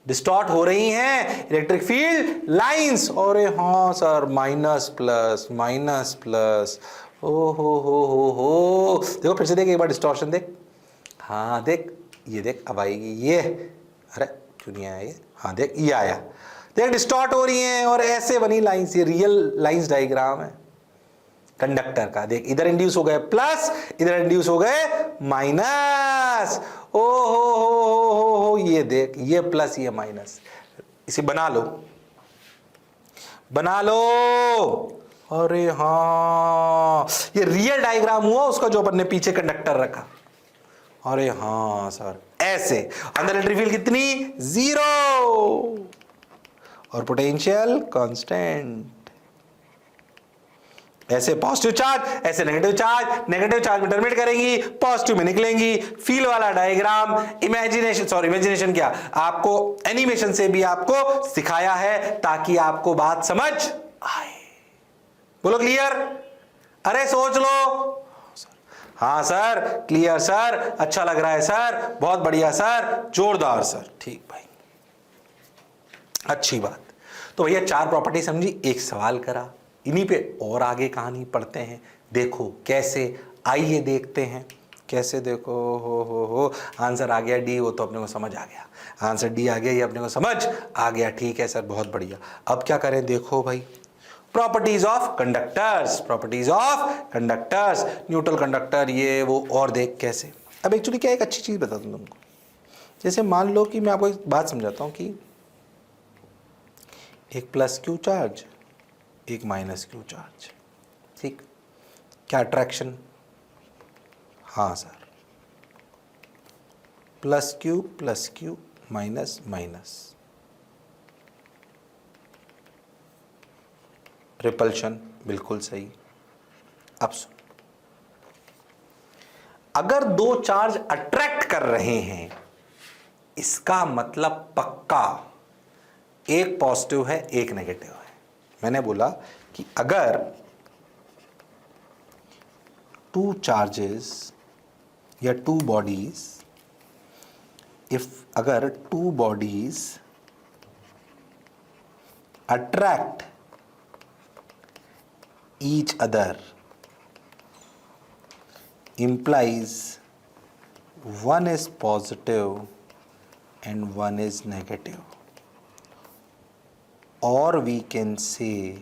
डिस्टॉर्ट हो रही हैं इलेक्ट्रिक फील्ड लाइंस। और हाँ sir, minus plus minus plus, ओ हो, देखो फिर से देख एक बार डिस्टॉर्शन देख। हाँ देख, ये देख अब आएगी ये, अरे क्यों नहीं आया ये? हाँ देख ये आया, देख डिस्टॉर्ट हो रही हैं और ऐसे बनी लाइंस, ये रियल लाइंस डायग्राम है कंडक्टर का। देख इधर इंड्यूस हो गए प्लस, इधर इंड्यूस हो गए माइनस। ओ हो, ये देख ये प्लस ये माइनस, इसे बना लो, बना लो। अरे हाँ, ये रियल डायग्राम हुआ उसका जो अपन ने पीछे कंडक्टर रखा। अरे हाँ सर, ऐसे अंदर इलेक्ट्रिक फील्ड कितनी? 0 और पोटेंशियल कांस्टेंट। ऐसे पॉजिटिव चार्ज, ऐसे नेगेटिव चार्ज, नेगेटिव चार्ज में टर्मिनेट करेंगी, पॉजिटिव में निकलेंगी। फील वाला डायग्राम इमेजिनेशन क्या, आपको एनिमेशन से भी आपको सिखाया है ताकि आपको बात समझ आए। बोलो क्लियर? अरे सोच लो। हाँ सर, क्लियर सर, अच्छा लग रहा है सर, बहुत बढ़िया सर, जोरदार सर, ठीक भाई, अच्छी बात। तो भैया 4 प्रॉपर्टी समझी, एक सवाल करा, इन्हीं पे और आगे कहानी पढ़ते हैं। देखो कैसे, आइए देखते हैं कैसे। देखो हो आंसर आ गया डी, वो तो अपने को समझ आ गया, आंसर डी आ गया, ये अपने को समझ आ गया। ठीक है सर, बहुत बढ़िया। अब क्या करें? देखो भाई, properties of conductors, properties of conductors, neutral conductor, ये वो, और देख कैसे। अब एक्चुअली क्या, एक अच्छी चीज बता दूं तुमको। जैसे मान लो कि मैं आपको एक बात समझाता हूं कि एक प्लस क्यू चार्ज, एक माइनस क्यू चार्ज, ठीक, क्या अट्रैक्शन? हाँ sir, plus Q minus minus, repulsion, बिल्कुल सही। अब सुन, अगर 2 चार्ज अट्रैक्ट कर रहे हैं, इसका मतलब पक्का एक पॉजिटिव है एक नेगेटिव है। मैंने बोला कि अगर 2 चार्जेस या 2 बॉडीज, अगर 2 bodies attract each other implies one is positive and one is negative, or we can say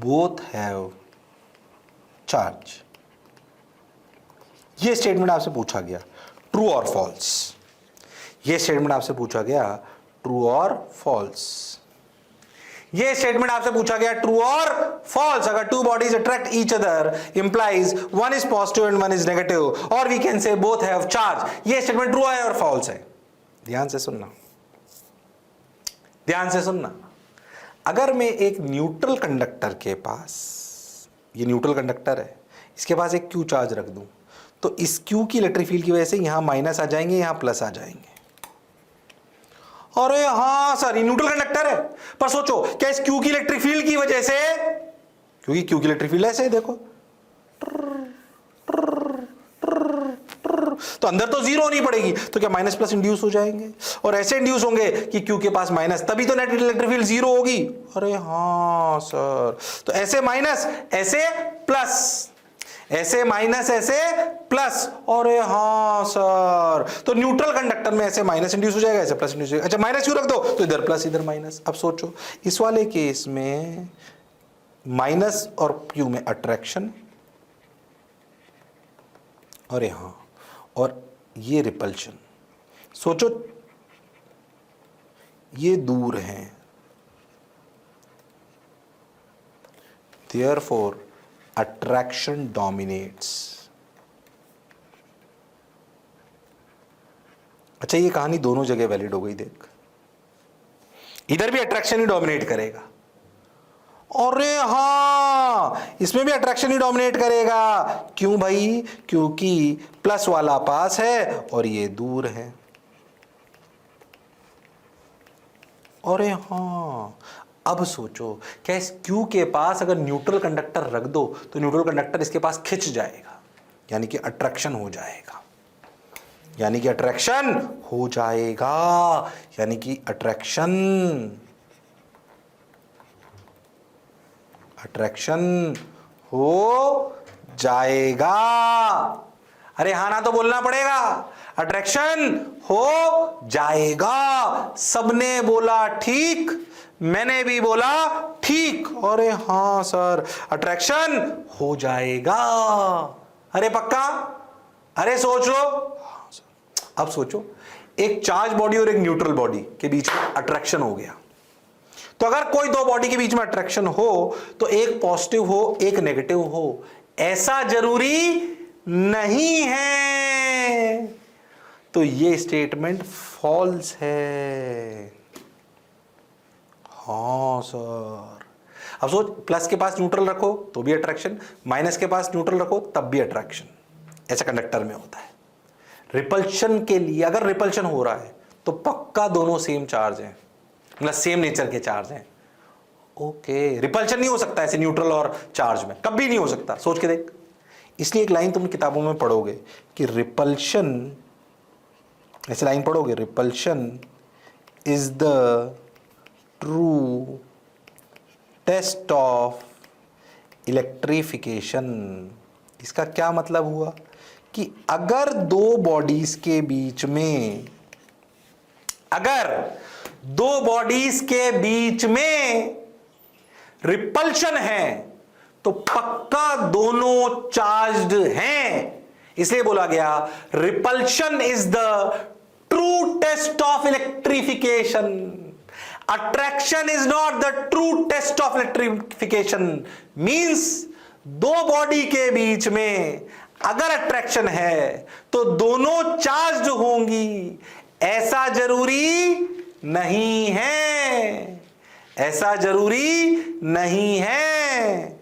both have charge. ये स्टेटमेंट आपसे पूछा गया ट्रू और फॉल्स, ये स्टेटमेंट आपसे पूछा गया ट्रू और फॉल्स, ये स्टेटमेंट आपसे पूछा गया ट्रू और फॉल्स। अगर two bodies attract each other implies one is positive and one is negative, और we can say both have charge. ये स्टेटमेंट ट्रू है और फॉल्स है। ध्यान से सुनना, ध्यान से सुनना। अगर मैं एक न्यूट्रल कंडक्टर के पास, ये न्यूट्रल कंडक्टर है, इसके पास एक क्यू चार्ज रख दूं, तो इस क्यू की इलेक्ट्रिक फील्ड की वजह से यहां माइनस आ जाएंगे, यहां प्लस आ जाएंगे। अरे हाँ सर, ये न्यूट्रल कंडक्टर है, पर सोचो क्या इस क्यू की इलेक्ट्रिक फील्ड की वजह से, क्योंकि क्यू की इलेक्ट्रिक फील्ड ऐसे है देखो, तो अंदर तो जीरो होनी पड़ेगी, तो क्या माइनस प्लस इंड्यूस हो जाएंगे, और ऐसे इंड्यूस होंगे कि क्यू के पास माइनस, तभी तो नेट इलेक्ट्रिक फील्ड जीरो होगी। अरे हाँ सर, तो ऐसे माइनस, ऐसे प्लस, ऐसे माइनस, ऐसे प्लस। अरे हाँ सर, तो न्यूट्रल कंडक्टर में ऐसे माइनस इंड्यूस हो जाएगा, ऐसे प्लस इंड्यूस हो जाएगा। अच्छा माइनस क्यों रख दो, तो इधर प्लस इधर माइनस। अब सोचो इस वाले केस में माइनस और क्यू में अट्रैक्शन, अरे हाँ, और ये रिपल्शन। सोचो ये दूर हैं, therefore attraction dominates। अच्छा ये कहानी दोनों जगह वैलिड हो गई, देख इधर भी अट्रैक्शन ही डोमिनेट करेगा, अरे हाँ इसमें भी अट्रैक्शन ही डोमिनेट करेगा। क्यों भाई, क्योंकि प्लस वाला पास है और ये दूर है। अरे हाँ, अब सोचो क्या इस Q के पास अगर न्यूट्रल कंडक्टर रख दो तो न्यूट्रल कंडक्टर इसके पास खिंच जाएगा, यानी कि अट्रैक्शन हो जाएगा, यानी कि अट्रैक्शन हो जाएगा, यानी कि अट्रैक्शन हो जाएगा। अरे हाँ ना तो बोलना पड़ेगा, अट्रैक्शन हो जाएगा। सबने बोला ठीक, मैंने भी बोला ठीक। अरे हाँ सर, अट्रैक्शन हो जाएगा। अरे पक्का, अरे सोच लो। अब सोचो एक चार्ज बॉडी और एक न्यूट्रल बॉडी के बीच में अट्रैक्शन हो गया, तो अगर कोई दो बॉडी के बीच में अट्रैक्शन हो तो एक पॉजिटिव हो एक नेगेटिव हो, ऐसा जरूरी नहीं है। तो ये स्टेटमेंट फॉल्स है। हाँ सर, अब सोच प्लस के पास न्यूट्रल रखो तो भी अट्रैक्शन, माइनस के पास न्यूट्रल रखो तब भी अट्रैक्शन, ऐसा कंडक्टर में होता है। रिपल्शन के लिए अगर रिपल्शन हो रहा है तो पक्का दोनों सेम चार्ज हैं, मतलब सेम नेचर के चार्ज हैं। ओके, रिपल्शन नहीं हो सकता ऐसे न्यूट्रल और चार्ज में, कभी नहीं हो सकता, सोच के देख। इसलिए एक लाइन तुम किताबों में पढ़ोगे कि रिपल्शन, ऐसे लाइन पढ़ोगे, repulsion is the true test of electrification. इसका क्या मतलब हुआ कि अगर दो बॉडीज के बीच में, अगर दो बॉडीज के बीच में रिपल्शन है तो पक्का दोनों चार्ज्ड हैं। इसलिए बोला गया repulsion is the true test of electrification. Attraction is not the true test of electrification. Means दो बॉडी के बीच में अगर अट्रैक्शन है तो दोनों चार्ज्ड होंगी, ऐसा जरूरी नहीं है, ऐसा जरूरी नहीं है।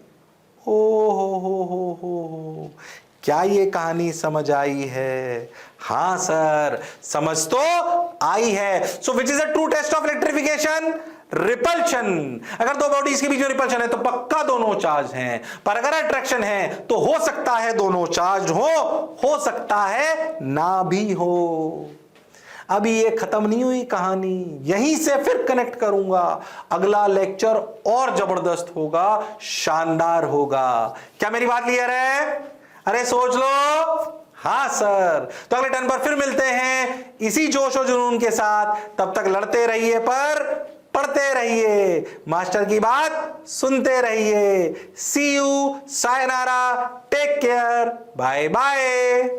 ओ हो, क्या ये कहानी समझ आई है? हाँ सर, समझ तो आई है। So which is the true test of electrification? Repulsion. अगर दो बॉडीज के बीच में रिपल्शन है तो पक्का दोनों चार्ज हैं, पर अगर अट्रैक्शन है तो हो सकता है दोनों चार्ज हो सकता है ना भी हो। अभी ये खत्म नहीं हुई कहानी, यहीं से फिर कनेक्ट करूंगा। अगला लेक्चर और जबरदस्त होगा, शानदार होगा। क्या मेरी बात क्लियर है? अरे सोच लो। हाँ सर, तो अगले टर्न पर फिर मिलते हैं इसी जोश और जुनून के साथ। तब तक लड़ते रहिए पर पढ़ते रहिए, मास्टर की बात सुनते रहिए। See you, sayonara, take care, bye bye.